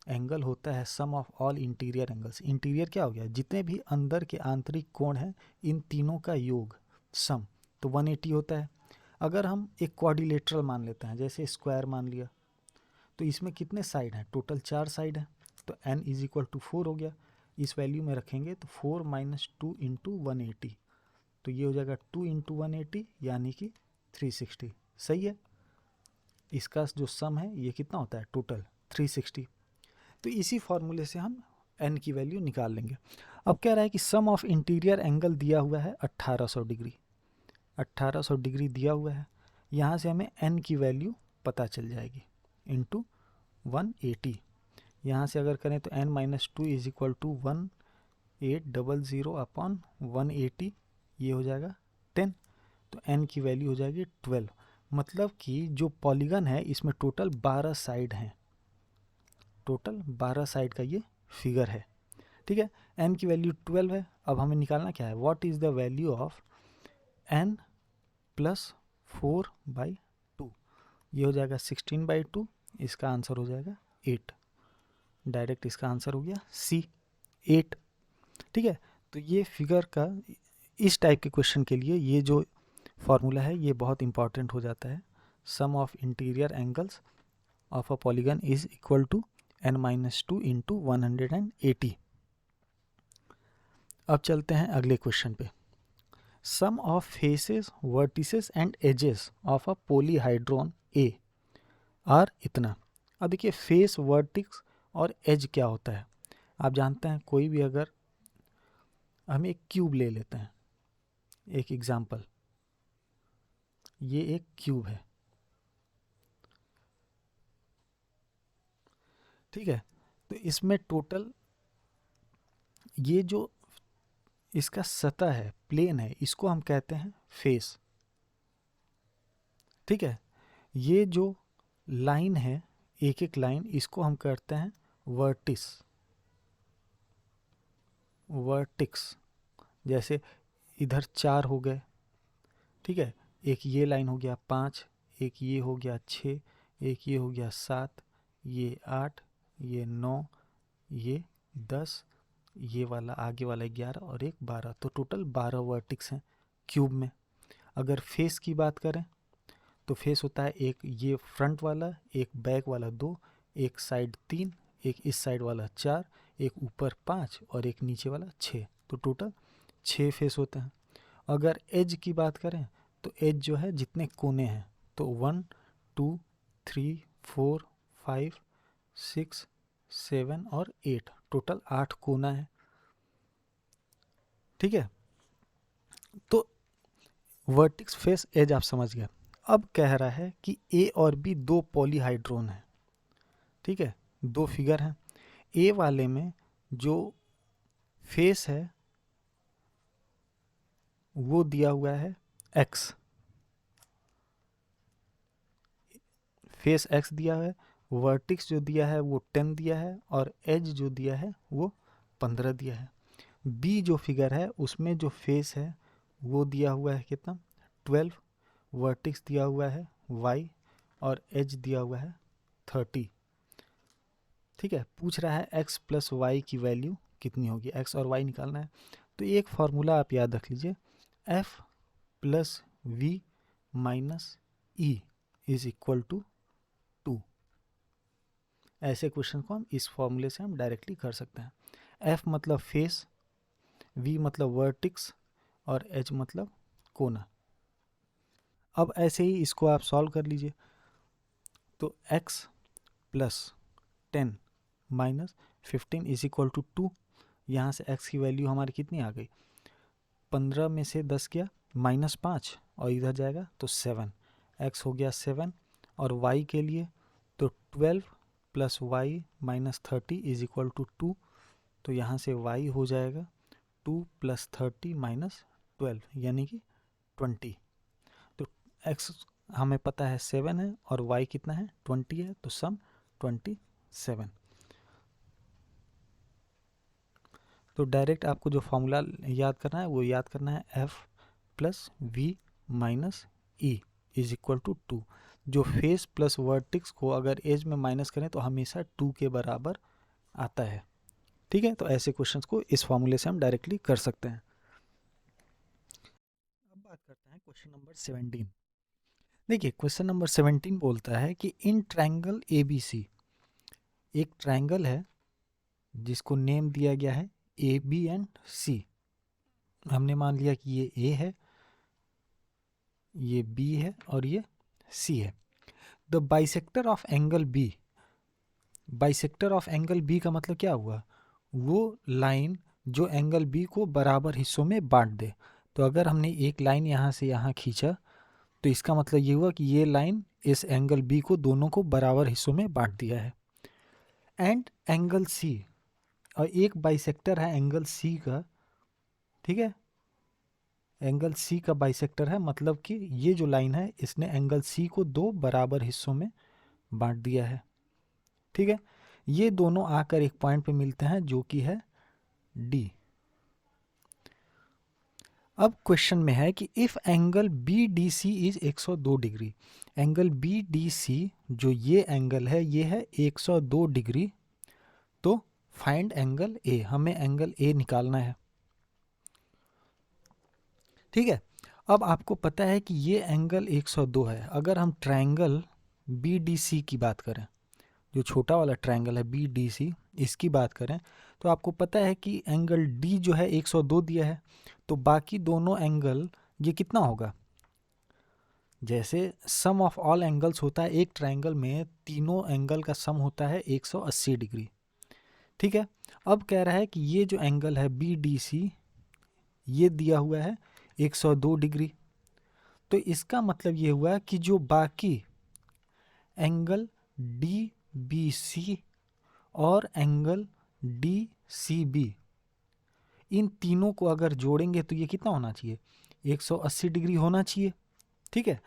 एंगल होता है sum of all interior angles, interior क्या हो गया जितने भी अंदर के आंतरिक कोण हैं इन तीनों का योग सम, तो 180 होता है। अगर हम एक क्वाड्रिलेटरल मान लेते हैं, जैसे स्क्वायर मान लिया, तो इसमें कितने साइड हैं, टोटल 4 साइड हैं, तो n इज इक्वल टू 4 हो गया। इस वैल्यू में रखेंगे तो 4 - 2 इंटू 180, तो ये हो जाएगा 2 इंटू 180 यानी कि 360। सही है, इसका जो सम है ये कितना होता है टोटल 360। तो इसी फॉर्मूले से हम एन की वैल्यू निकाल लेंगे। अब कह रहा है कि सम ऑफ इंटीरियर एंगल दिया हुआ है 1800 डिग्री, 1800 डिग्री दिया हुआ है। यहाँ से हमें एन की वैल्यू पता चल जाएगी इंटू 180। यहाँ से अगर करें तो n minus two is equal to 1800 upon 180, ये हो जाएगा 10। तो n की वैल्यू हो जाएगी 12। मतलब कि जो पॉलीगन है इसमें टोटल 12 साइड हैं, टोटल 12 साइड का ये फिगर है। ठीक है, n की वैल्यू 12 है। अब हमें निकालना क्या है, what is the value of n plus 4/2। ये हो जाएगा 16/2, इसका आंसर हो जाएगा 8। डायरेक्ट इसका आंसर हो गया सी, 8। ठीक है, तो ये फिगर का इस टाइप के क्वेश्चन के लिए ये जो फॉर्मूला है ये बहुत इंपॉर्टेंट हो जाता है। Sum of interior angles of a polygon is equal to n-2 into 180। अब चलते हैं अगले क्वेश्चन पे। Sum of faces vertices and edges of a polyhedron are इतना। अब देखिए फेस, वर्टिक्स और एज क्या होता है। आप जानते हैं कोई भी, अगर हम एक क्यूब ले लेते हैं, एक एग्जाम्पल, ये एक क्यूब है, ठीक है। तो इसमें टोटल ये जो इसका सतह है, प्लेन है, इसको हम कहते हैं फेस। ठीक है, ये जो लाइन है, एक एक लाइन, इसको हम कहते हैं वर्टिस, वर्टिक्स। जैसे इधर 4 हो गए, ठीक है, एक ये लाइन हो गया 5, एक ये हो गया 6, एक ये हो गया 7, ये 8, ये 9, ये 10, ये वाला आगे वाला 11 और एक 12। तो टोटल 12 वर्टिक्स हैं क्यूब में। अगर फेस की बात करें तो फेस होता है एक ये फ्रंट वाला, एक बैक वाला 2, एक साइड 3, एक इस साइड वाला 4, एक ऊपर 5 और एक नीचे वाला 6। तो टोटल 6 फेस होते हैं। अगर एज की बात करें तो एज जो है जितने कोने हैं, तो 1 2 3 4 5 6 7 और 8, टोटल 8 कोना है। ठीक है, तो वर्टिक्स, फेस, एज आप समझ गए। अब कह रहा है कि ए और बी दो पॉलीहाइड्रोन हैं। ठीक है, दो फिगर हैं। ए वाले में जो फेस है वो दिया हुआ है एक्स, फेस एक्स दिया है। वर्टिक्स जो दिया है वो 10 दिया है और एज जो दिया है वो 15 दिया है। बी जो फिगर है उसमें जो फेस है वो दिया हुआ है कितना, 12। वर्टिक्स दिया हुआ है y और एज दिया हुआ है 30। ठीक है, पूछ रहा है x प्लस वाई की वैल्यू कितनी होगी, x और y निकालना है। तो एक फार्मूला आप याद रख लीजिए, f plus v minus e is equal to 2। ऐसे क्वेश्चन को हम इस फॉर्मूले से हम डायरेक्टली कर सकते हैं। f मतलब फेस, v मतलब वर्टिक्स और h मतलब कोना। अब ऐसे ही इसको आप सॉल्व कर लीजिए। तो x plus 10 minus 15 is equal to 2। यहाँ से x की वैल्यू हमारी कितनी आ गई, 15 में से 10 गया माइनस 5 और इधर जाएगा तो 7, x हो गया 7। और y के लिए तो 12 plus y minus 30 is equal to 2। तो यहाँ से y हो जाएगा 2 प्लस 30 माइनस 12 यानी कि 20। तो x हमें पता है 7 है और y कितना है 20 है, तो सम 27। तो डायरेक्ट आपको जो फॉर्मूला याद करना है वो याद करना है f plus v minus e is equal to 2। जो फेस प्लस वर्टिक्स को अगर एज में माइनस करें तो हमेशा 2 के बराबर आता है। ठीक है, तो ऐसे क्वेश्चंस को इस फॉर्मूले से हम डायरेक्टली कर सकते हैं। अब बात करते हैं क्वेश्चन नंबर 17। देखिए क्वेश्चन नंबर 17 बोलता है कि इन ट्रायंगल ABC, एक ट्रायंगल है जिसको नेम दिया गया है ए बी एंड सी। हमने मान लिया कि ये ए है, ये बी है और ये सी है। The bisector of angle B, bisector of angle B का मतलब क्या हुआ, वो लाइन जो एंगल बी को बराबर हिस्सों में बांट दे। तो अगर हमने एक लाइन यहाँ से यहाँ खींचा तो इसका मतलब ये हुआ कि ये लाइन इस एंगल बी को दोनों को बराबर हिस्सों में बांट दिया है। एंड एंगल सी, और एक बाइसेक्टर है एंगल सी का, ठीक है, एंगल सी का बाइसेक्टर है, मतलब कि ये जो लाइन है इसने एंगल सी को दो बराबर हिस्सों में बांट दिया है। ठीक है, ये दोनों आकर एक पॉइंट पे मिलते हैं जो कि है डी। अब क्वेश्चन में है कि if angle B D C is 102 degree, angle B D C जो ये एंगल है ये है 102 डिग्री, तो फाइंड एंगल ए, हमें एंगल ए निकालना है। ठीक है, अब आपको पता है कि ये एंगल 102 है। अगर हम ट्रायंगल बी डी सी की बात करें, जो छोटा वाला ट्रायंगल है बी डी सी, इसकी बात करें तो आपको पता है कि एंगल डी जो है 102 दिया है, तो बाकी दोनों एंगल ये कितना होगा, जैसे सम ऑफ ऑल एंगल्स होता है एक ट्रायंगल में, तीनों एंगल का सम होता है 180 डिग्री। ठीक है, अब कह रहा है कि ये जो एंगल है बी डी सी ये दिया हुआ है 102 डिग्री, तो इसका मतलब ये हुआ कि जो बाकी एंगल डी बी सी और एंगल डी सी बी, इन तीनों को अगर जोड़ेंगे तो ये कितना होना चाहिए, 180 डिग्री होना चाहिए। ठीक है,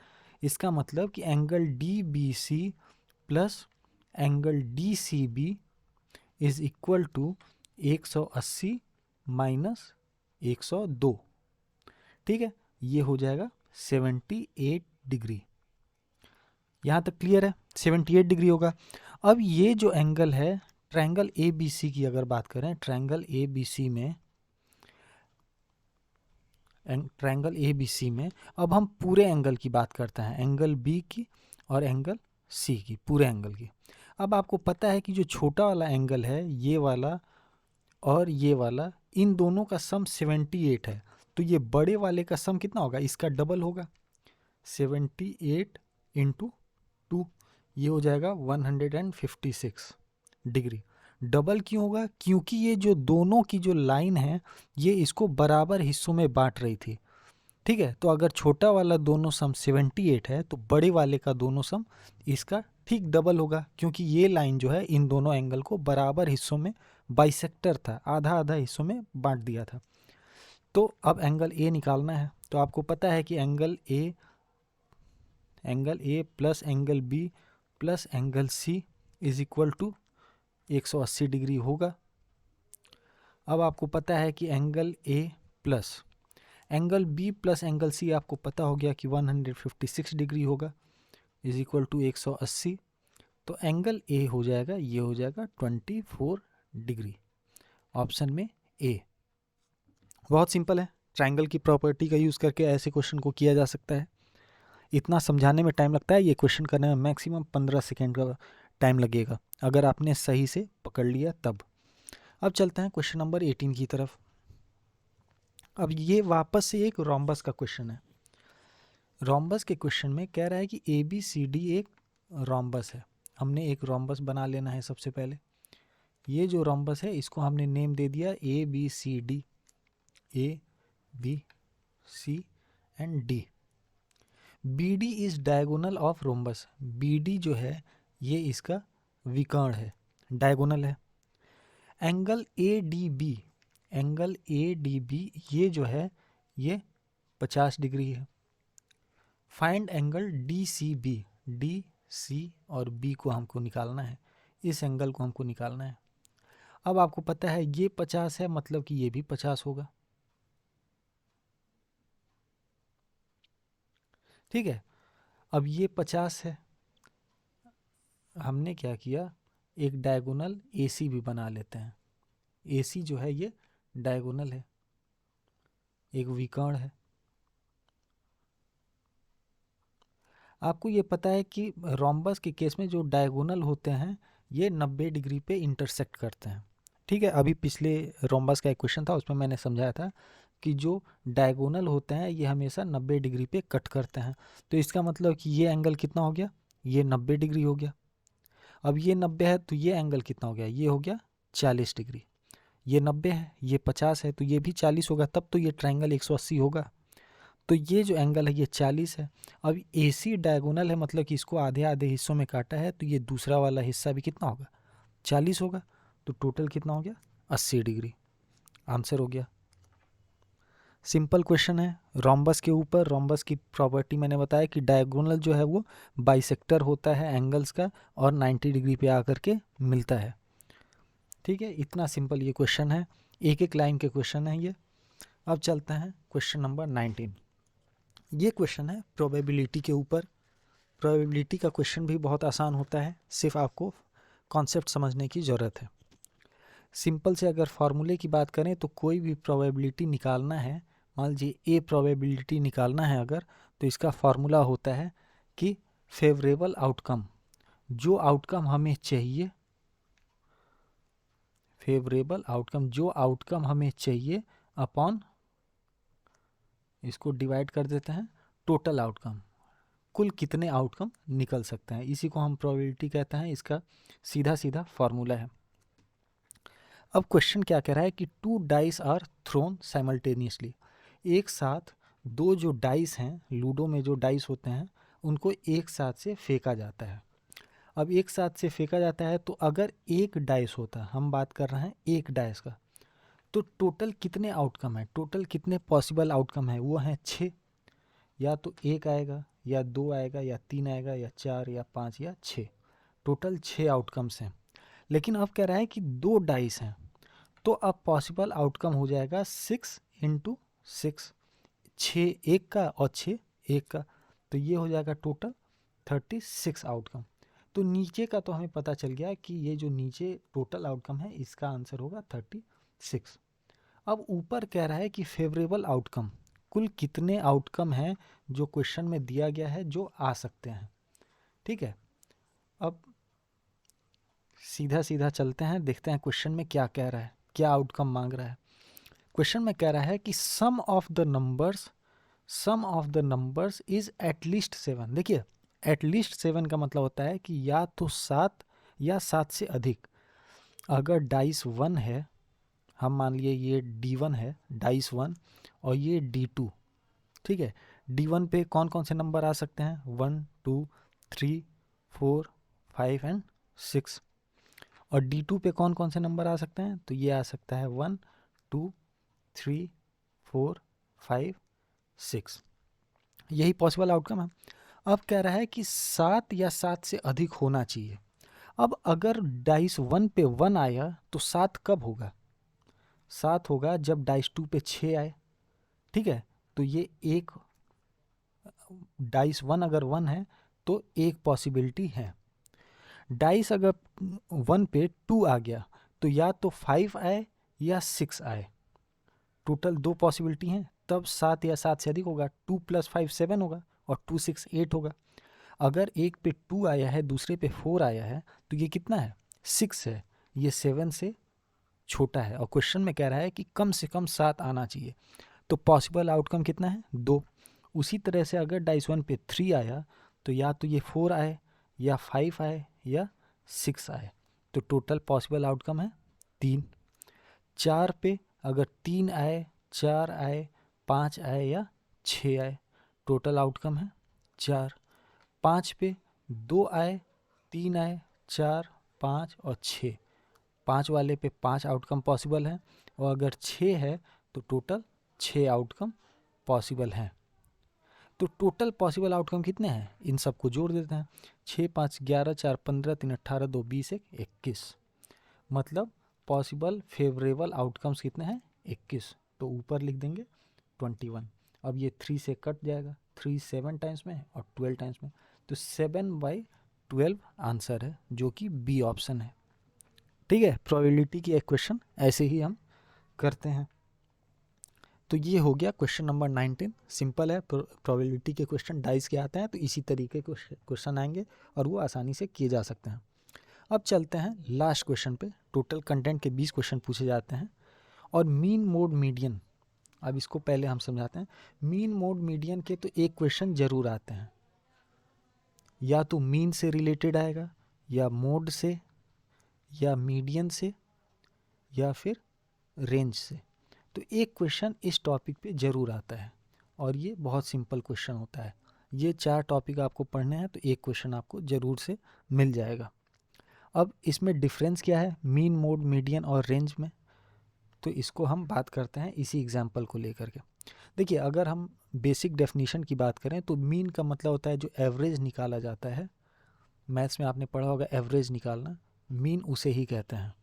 इसका मतलब कि angle D B C plus angle D C B is equal to 180 minus 102। ठीक है, ये हो जाएगा 78 डिग्री। यहाँ तक क्लियर है, 78 डिग्री होगा। अब ये जो एंगल है ट्रायंगल ए बी सी की अगर बात करें, ट्रायंगल ए बी सी में, ट्रायंगल ए बी सी में अब हम पूरे एंगल की बात करते हैं, एंगल बी की और एंगल सी की, पूरे एंगल की। अब आपको पता है कि जो छोटा वाला एंगल है ये वाला और ये वाला, इन दोनों का सम 78 है, तो ये बड़े वाले का सम कितना होगा, इसका डबल होगा, 78 इंटू 2, ये हो जाएगा 156 डिग्री। डबल क्यों होगा, क्योंकि ये जो दोनों की जो लाइन है ये इसको बराबर हिस्सों में बांट रही थी। ठीक है, तो अगर छोटा वाला दोनों सम 78 है तो बड़े वाले का दोनों सम इसका ठीक डबल होगा, क्योंकि ये लाइन जो है इन दोनों एंगल को बराबर हिस्सों में बाइसेक्टर था, आधा आधा हिस्सों में बांट दिया था। तो अब एंगल ए निकालना है, तो आपको पता है कि angle A plus angle B plus angle C is equal to 180 degree होगा। अब आपको पता है कि angle A plus angle B plus angle C आपको पता हो गया कि 156 डिग्री होगा, इज इक्वल टू 180, तो एंगल ए हो जाएगा, ये हो जाएगा 24 डिग्री, ऑप्शन में ए। बहुत सिंपल है, ट्रायंगल की प्रॉपर्टी का यूज़ करके ऐसे क्वेश्चन को किया जा सकता है। इतना समझाने में टाइम लगता है, ये क्वेश्चन करने में मैक्सिमम 15 सेकेंड का टाइम लगेगा अगर आपने सही से पकड़ लिया तब। अब चलते हैं क्वेश्चन नंबर 18 की तरफ। अब ये वापस से एक रोम्बस का क्वेश्चन है। रोम्बस के क्वेश्चन में कह रहा है कि ए बी सी डी एक रोम्बस है। हमने एक रोम्बस बना लेना है सबसे पहले। ये जो रोम्बस है इसको हमने नेम दे दिया A B C D, A B C and D. B D is diagonal of rhombus, B D जो है ये इसका विकर्ण है, डायगोनल है। Angle A D B, angle A D B ये जो है ये 50 डिग्री है। Find angle D C B, D C और बी को हमको निकालना है, इस एंगल को हमको निकालना है। अब आपको पता है ये 50 है, मतलब कि ये भी 50 होगा। ठीक है, अब ये 50 है, हमने क्या किया, एक डायगोनल AC भी बना लेते हैं। AC जो है ये डायगोनल है, एक विकर्ण है। आपको ये पता है कि रोम्बस के केस में जो डायगोनल होते हैं ये 90 डिग्री पे इंटरसेक्ट करते हैं। ठीक है, अभी पिछले रोम्बस का एक क्वेश्चन था उसमें मैंने समझाया था कि जो डायगोनल होते हैं ये हमेशा 90 डिग्री पे कट करते हैं। तो इसका मतलब कि ये एंगल कितना हो गया, ये 90 डिग्री हो गया। अब ये 90 है तो ये एंगल कितना हो गया, ये हो गया 40 डिग्री। ये 90 है, ये 50 है, तो ये भी 40 होगा, तब तो ये ट्रायंगल 180 होगा। तो ये जो एंगल है ये 40 है। अब AC डायगोनल है, मतलब कि इसको आधे आधे हिस्सों में काटा है, तो ये दूसरा वाला हिस्सा भी कितना होगा, 40 होगा। तो टोटल कितना हो गया, 80 डिग्री। आंसर हो गया। सिंपल क्वेश्चन है। रोम्बस के ऊपर, रोम्बस की प्रॉपर्टी मैंने बताया कि डायगोनल जो है वो बाइसेक्टर होता है एंगल्स का, और 90 डिग्री पे आकर के मिलता है। ठीक है, इतना सिंपल ये क्वेश्चन है, एक एक लाइन के क्वेश्चन है ये। अब चलते हैं क्वेश्चन नंबर 19। ये क्वेश्चन है प्रोबेबिलिटी के ऊपर। प्रोबेबिलिटी का क्वेश्चन भी बहुत आसान होता है, सिर्फ आपको कॉन्सेप्ट समझने की ज़रूरत है। सिंपल से अगर फॉर्मूले की बात करें तो कोई भी प्रोबेबिलिटी निकालना है, मान लीजिए A प्रोबेबिलिटी निकालना है अगर, तो इसका फार्मूला होता है कि फेवरेबल आउटकम, जो आउटकम हमें चाहिए, फेवरेबल आउटकम जो आउटकम हमें चाहिए अपॉन, इसको डिवाइड कर देते हैं टोटल आउटकम, कुल कितने आउटकम निकल सकते हैं, इसी को हम प्रोबेबिलिटी कहते हैं। इसका सीधा सीधा फार्मूला है। अब क्वेश्चन क्या कह रहा है कि 2 डाइस आर थ्रोन साइमल्टेनियसली, एक साथ दो जो डाइस हैं, लूडो में जो डाइस होते हैं उनको एक साथ से फेंका जाता है। अब एक साथ से फेंका जाता है, तो अगर एक डाइस होता, हम बात कर रहे हैं एक डाइस का, तो टोटल कितने आउटकम है, टोटल कितने पॉसिबल आउटकम है, वो हैं 6। या तो एक आएगा, या 2 आएगा, या 3 आएगा, या 4, या 5, या 6। टोटल 6 आउटकम्स हैं। लेकिन अब कह रहा है कि 2 डाइस हैं, तो अब पॉसिबल आउटकम हो जाएगा 6 इंटू 6, 6 एक का और 6 एक का, तो ये हो जाएगा टोटल 36 आउटकम। तो नीचे का तो हमें पता चल गया कि ये जो नीचे टोटल आउटकम है इसका आंसर होगा 36। अब ऊपर कह रहा है कि फेवरेबल आउटकम, कुल कितने आउटकम हैं जो क्वेश्चन में दिया गया है जो आ सकते हैं। ठीक है, अब सीधा सीधा चलते हैं, देखते हैं क्वेश्चन में क्या कह रहा है, क्या आउटकम मांग रहा है। क्वेश्चन में कह रहा है कि sum of the numbers is at least 7। देखिए, एटलीस्ट 7 का मतलब होता है कि या तो 7 या 7 से अधिक। अगर डाइस 1 है, हम मान लिए ये D1 है, डाइस 1, और ये D2। ठीक है, D1 पे कौन कौन से नंबर आ सकते हैं, 1 2 3 4 5 एंड 6। और D2 पे कौन कौन से नंबर आ सकते हैं, तो ये आ सकता है 1 2 3 4 5 6। यही पॉसिबल आउटकम है। अब कह रहा है कि 7 या 7 से अधिक होना चाहिए। अब अगर डाइस 1 पे 1 आया तो 7 कब होगा, 7 होगा जब डाइस 2 पे 6 आए। ठीक है, तो ये एक, डाइस 1 अगर 1 है तो एक पॉसिबिलिटी है। डाइस अगर 1 पे 2 आ गया तो या तो 5 आए या 6 आए। टोटल 2 पॉसिबिलिटी हैं, तब 7 या 7 से अधिक होगा। 2 + 5 7 होगा, और 2 6 8 होगा। अगर एक पे 2 आया है, दूसरे पे 4 आया है, तो ये कितना है, 6 है, ये 7 से छोटा है। और क्वेश्चन में कह रहा है कि कम से कम 7 आना चाहिए, तो पॉसिबल आउटकम कितना है, 2। उसी तरह से अगर डाइस 1 पे 3 आया तो या तो ये 4 आए, या 5 आए, या 6 आए, तो टोटल पॉसिबल आउटकम है 3। 4 पे अगर 3 आए, 4 आए, 5 आए, या 6 आए, टोटल आउटकम है 4। 5 पे 2 आए, 3 आए, 4 5 और 6, 5 वाले पे 5 आउटकम पॉसिबल हैं, और अगर 6 है तो टोटल 6 आउटकम पॉसिबल हैं। तो टोटल पॉसिबल आउटकम कितने हैं, इन सबको जोड़ देते हैं। 6 5 11 4 15 3 18 2 20 1 21, मतलब पॉसिबल फेवरेबल आउटकम्स कितने हैं, 21। तो ऊपर लिख देंगे 21। अब ये 3 से कट जाएगा, 3 7 टाइम्स में और 12 टाइम्स में, तो 7/12 आंसर है, जो कि बी ऑप्शन है। ठीक है, प्रोबेबिलिटी की एक क्वेश्चन ऐसे ही हम करते हैं। तो ये हो गया क्वेश्चन नंबर 19। सिंपल है, प्रोबेबिलिटी के क्वेश्चन डाइस के आते हैं तो इसी तरीके के क्वेश्चन आएंगे और वो आसानी से किए जा सकते हैं। अब चलते हैं लास्ट क्वेश्चन पे। टोटल कंटेंट के 20 क्वेश्चन पूछे जाते हैं, और मीन मोड मीडियन, अब इसको पहले हम समझाते हैं। मीन मोड मीडियन के तो एक क्वेश्चन जरूर आते हैं, या तो मीन से रिलेटेड आएगा, या मोड से, या मीडियन से, या फिर रेंज से। तो एक क्वेश्चन इस टॉपिक पे ज़रूर आता है और ये बहुत सिंपल क्वेश्चन होता है। ये 4 टॉपिक आपको पढ़ने हैं तो एक क्वेश्चन आपको ज़रूर से मिल जाएगा। अब इसमें डिफरेंस क्या है मीन, मोड, मीडियन और रेंज में, तो इसको हम बात करते हैं इसी एग्जाम्पल को लेकर के। देखिए, अगर हम बेसिक डेफिनीशन की बात करें तो मीन का मतलब होता है जो एवरेज निकाला जाता है। मैथ्स में आपने पढ़ा होगा एवरेज निकालना, मीन उसे ही कहते हैं।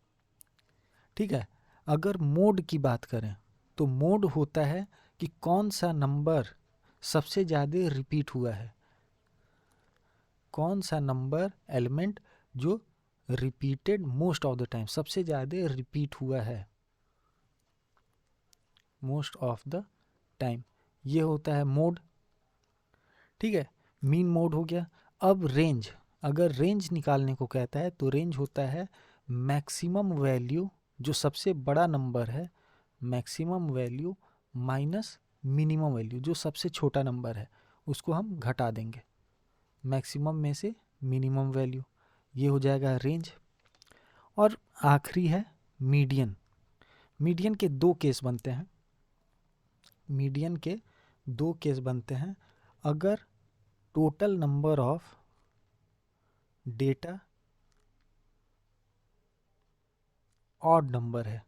ठीक है। अगर मोड की बात करें तो मोड होता है कि कौन सा नंबर सबसे ज़्यादा रिपीट हुआ है, कौन सा नंबर एलिमेंट जो repeated most of the time, सबसे ज़्यादा रिपीट हुआ है मोस्ट ऑफ द टाइम, ये होता है मोड। ठीक है, मीन मोड हो गया। अब रेंज, अगर रेंज निकालने को कहता है तो रेंज होता है मैक्सिमम वैल्यू, जो सबसे बड़ा नंबर है, maximum value minus minimum value, जो सबसे छोटा नंबर है उसको हम घटा देंगे मैक्सिमम में से मिनिमम वैल्यू, ये हो जाएगा रेंज। और आखिरी है मीडियन। मीडियन के दो केस बनते हैं, मीडियन के दो केस बनते हैं। अगर total number of data odd number है,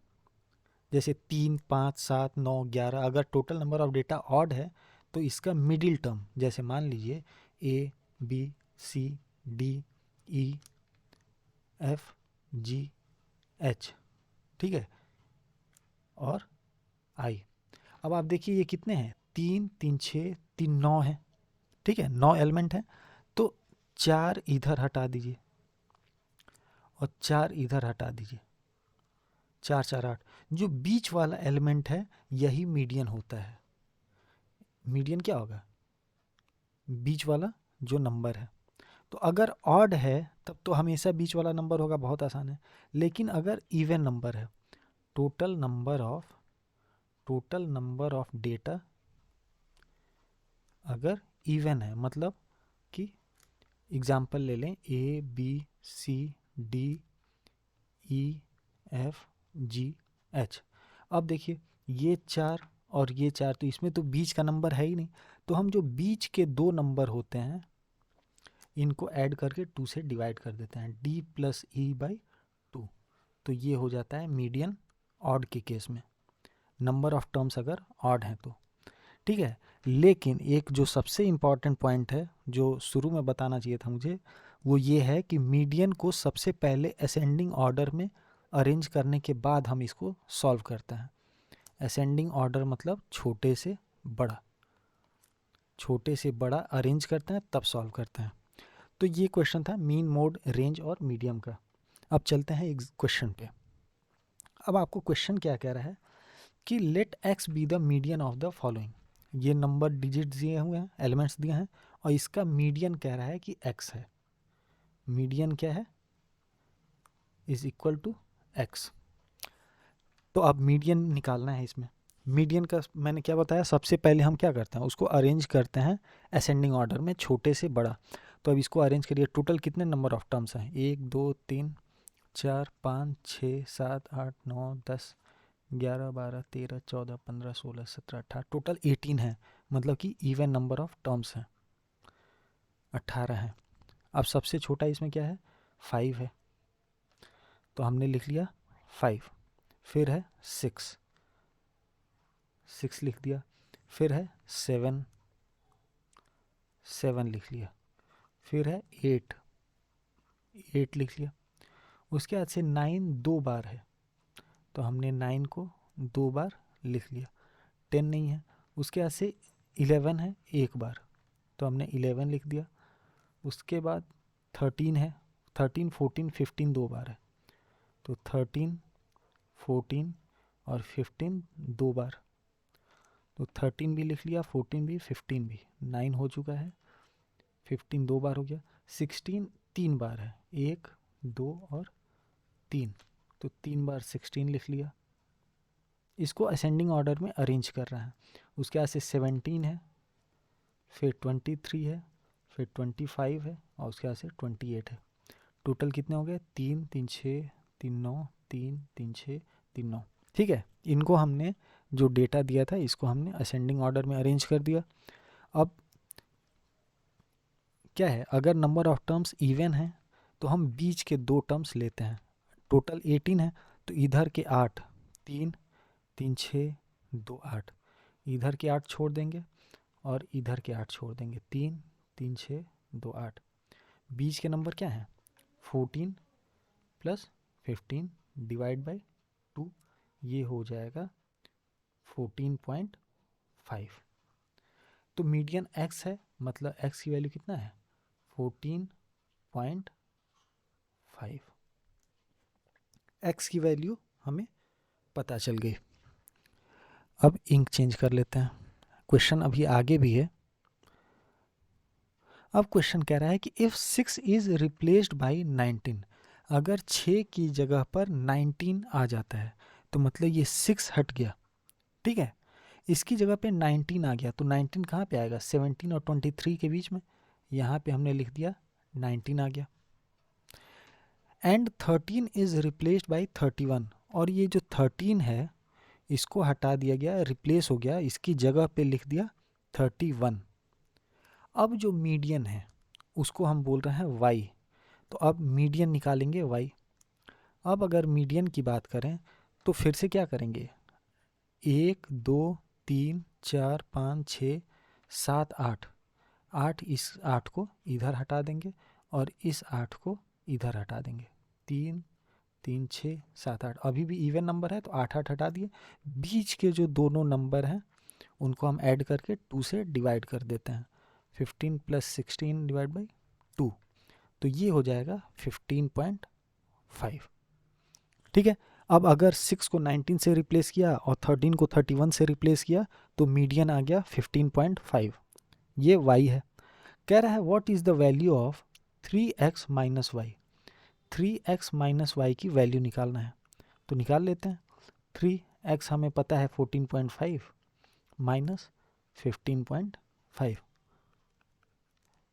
जैसे 3, 5, 7, 9, 11, अगर total number of data odd है तो इसका मिडिल टर्म, जैसे मान लीजिए ए, बी, सी, डी, ई, एफ, जी, एच, ठीक है, और आई। अब आप देखिए ये कितने हैं, 3, 3, 6, 3, 9 है। ठीक है, 9 एलिमेंट है, तो 4 इधर हटा दीजिए और 4 इधर हटा दीजिए, 4, 4, 8। जो बीच वाला एलिमेंट है यही मीडियन होता है। मीडियन क्या होगा, बीच वाला जो नंबर है। तो अगर ऑड है तब तो हमेशा बीच वाला नंबर होगा, बहुत आसान है। लेकिन अगर इवन नंबर है, टोटल नंबर ऑफ डेटा अगर इवन है, मतलब कि एग्जाम्पल ले लें ए, बी, सी, डी, ई, एफ, जी, एच। अब देखिए ये 4 और ये 4, तो इसमें तो बीच का नंबर है ही नहीं, तो हम जो बीच के दो नंबर होते हैं इनको ऐड करके 2 से डिवाइड कर देते हैं, d प्लस ई बाई 2। तो ये हो जाता है मीडियन ऑड के केस में, नंबर ऑफ टर्म्स अगर ऑड हैं तो। ठीक है, लेकिन एक जो सबसे इम्पॉर्टेंट पॉइंट है जो शुरू में बताना चाहिए था मुझे, वो ये है कि मीडियन को सबसे पहले असेंडिंग ऑर्डर में अरेंज करने के बाद हम इसको सॉल्व करते हैं। असेंडिंग ऑर्डर मतलब छोटे से बड़ा, छोटे से बड़ा अरेंज करते हैं तब सॉल्व करते हैं। तो ये क्वेश्चन था मीन, मोड, रेंज और मीडियम का। अब चलते हैं एक क्वेश्चन पे। अब आपको क्वेश्चन क्या कह रहा है कि let x be the median of the following. ये नंबर डिजिट दिए हुए हैं, एलिमेंट्स दिए हैं, और इसका मीडियन कह रहा है कि एक्स है। मीडियन क्या है, इज इक्वल टू एक्स। तो अब मीडियन निकालना है इसमें। मीडियन का मैंने क्या बताया, सबसे पहले हम क्या करते हैं, उसको अरेंज करते हैं असेंडिंग ऑर्डर में छोटे से बड़ा। तो अब इसको अरेंज करिए। टोटल कितने नंबर ऑफ टर्म्स हैं, 1, 2, 3, 4, 5, 6, 7, 8, 9, 10, 11, 12, 13, 14, 15, 16, 17, 18, टोटल 18 है, मतलब कि इवन नंबर ऑफ टर्म्स हैं 18 हैं। अब सबसे छोटा इसमें क्या है, 5 है, तो हमने लिख लिया 5। फिर है 6 लिख दिया। फिर है 7 लिख लिया। फिर है 8 लिख लिया। उसके बाद से 9 दो बार है, तो हमने 9 को 2 बार लिख लिया। 10 नहीं है। उसके बाद से 11 है एक बार, तो हमने 11 लिख दिया। उसके बाद 13 है, 13, 14, 15 दो बार है, तो 13, 14 और 15 दो बार, तो 13 भी लिख लिया, 14 भी, 15 भी। 9 हो चुका है, 15 दो बार हो गया। 16 तीन बार है, 1, 2 और 3, तो 3 बार 16 लिख लिया। इसको असेंडिंग ऑर्डर में अरेंज कर रहा है। उसके बाद से 17 है, फिर 23 है, फिर 25 है, और उसके बाद से 28 है। टोटल कितने हो गए, 3, 3, 6, 3, 9, 3, 3, 6, 3, 9। ठीक है, इनको हमने जो डेटा दिया था इसको हमने असेंडिंग ऑर्डर में अरेंज कर दिया। अब क्या है, अगर नंबर ऑफ टर्म्स इवन है तो हम बीच के 2 टर्म्स लेते हैं। टोटल 18 है तो इधर के 8, 3 3 6 2 8, इधर के 8 छोड़ देंगे और इधर के 8 छोड़ देंगे, 3 3 6 2 8। बीच के नंबर क्या हैं, 14 प्लस 15 डिवाइड बाई 2, ये हो जाएगा 14.5। तो मीडियन x है, मतलब x की वैल्यू कितना है, 14.5। x की वैल्यू हमें पता चल गई। अब इंक चेंज कर लेते हैं, क्वेश्चन अभी आगे भी है। अब क्वेश्चन कह रहा है कि इफ़ 6 इज रिप्लेस्ड बाय 19, अगर 6 की जगह पर 19 आ जाता है तो मतलब ये 6 हट गया, ठीक है, इसकी जगह पे 19 आ गया, तो 19 कहाँ पे आएगा, 17 और 23 के बीच में, यहाँ पे हमने लिख दिया 19 आ गया। एंड 13 इज रिप्लेस्ड बाय 31, और ये जो 13 है इसको हटा दिया गया, रिप्लेस हो गया, इसकी जगह पे लिख दिया 31। अब जो मीडियन है उसको हम बोल रहे हैं y, तो अब मीडियन निकालेंगे y। अब अगर मीडियन की बात करें तो फिर से क्या करेंगे, 1 2 3 4 5 6 7 8, 8 इस 8 को इधर हटा देंगे और इस 8 को इधर हटा देंगे, 3 3 6 7 8, अभी भी इवन नंबर है तो 8 8 हटा दिए। बीच के जो दोनों नंबर हैं उनको हम ऐड करके 2 से डिवाइड कर देते हैं, 15 प्लस 16 डिवाइड बाई 2, तो ये हो जाएगा 15.5। ठीक है, अब अगर 6 को 19 से रिप्लेस किया और 13 को 31 से रिप्लेस किया तो मीडियन आ गया 15.5, ये y है। कह रहा है what is the value of 3x minus y, 3x minus y की वैल्यू निकालना है, तो निकाल लेते हैं। 3x हमें पता है 14.5 माइनस 15.5,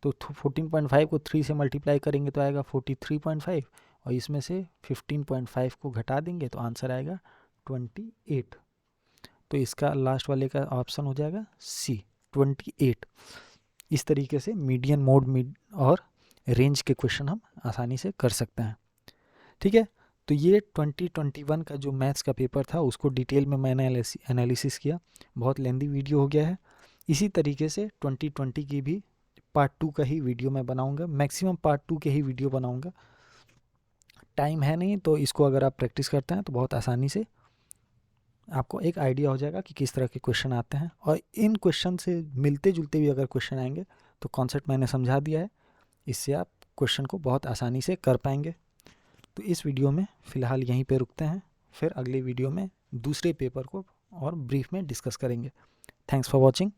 तो 14.5 को 3 से मल्टीप्लाई करेंगे तो आएगा 43.5, और इसमें से 15.5 को घटा देंगे तो आंसर आएगा 28। तो इसका लास्ट वाले का ऑप्शन हो जाएगा सी, 28। इस तरीके से मीडियन, मोड और रेंज के क्वेश्चन हम आसानी से कर सकते हैं। ठीक है, तो ये 2021 का जो मैथ्स का पेपर था उसको डिटेल में मैंने एनालिसिस किया, बहुत लेंदी वीडियो हो गया है। इसी तरीके से 2020 की भी पार्ट 2 का ही वीडियो मैं बनाऊंगा, मैक्सिमम पार्ट 2 के ही वीडियो बनाऊंगा। टाइम है नहीं तो इसको अगर आप प्रैक्टिस करते हैं तो बहुत आसानी से आपको एक आइडिया हो जाएगा कि किस तरह के क्वेश्चन आते हैं, और इन क्वेश्चन से मिलते जुलते भी अगर क्वेश्चन आएंगे तो कॉन्सेप्ट मैंने समझा दिया है, इससे आप क्वेश्चन को बहुत आसानी से कर पाएंगे। तो इस वीडियो में फ़िलहाल यहीं पे रुकते हैं, फिर अगले वीडियो में दूसरे पेपर को और ब्रीफ में डिस्कस करेंगे। Thanks for watching.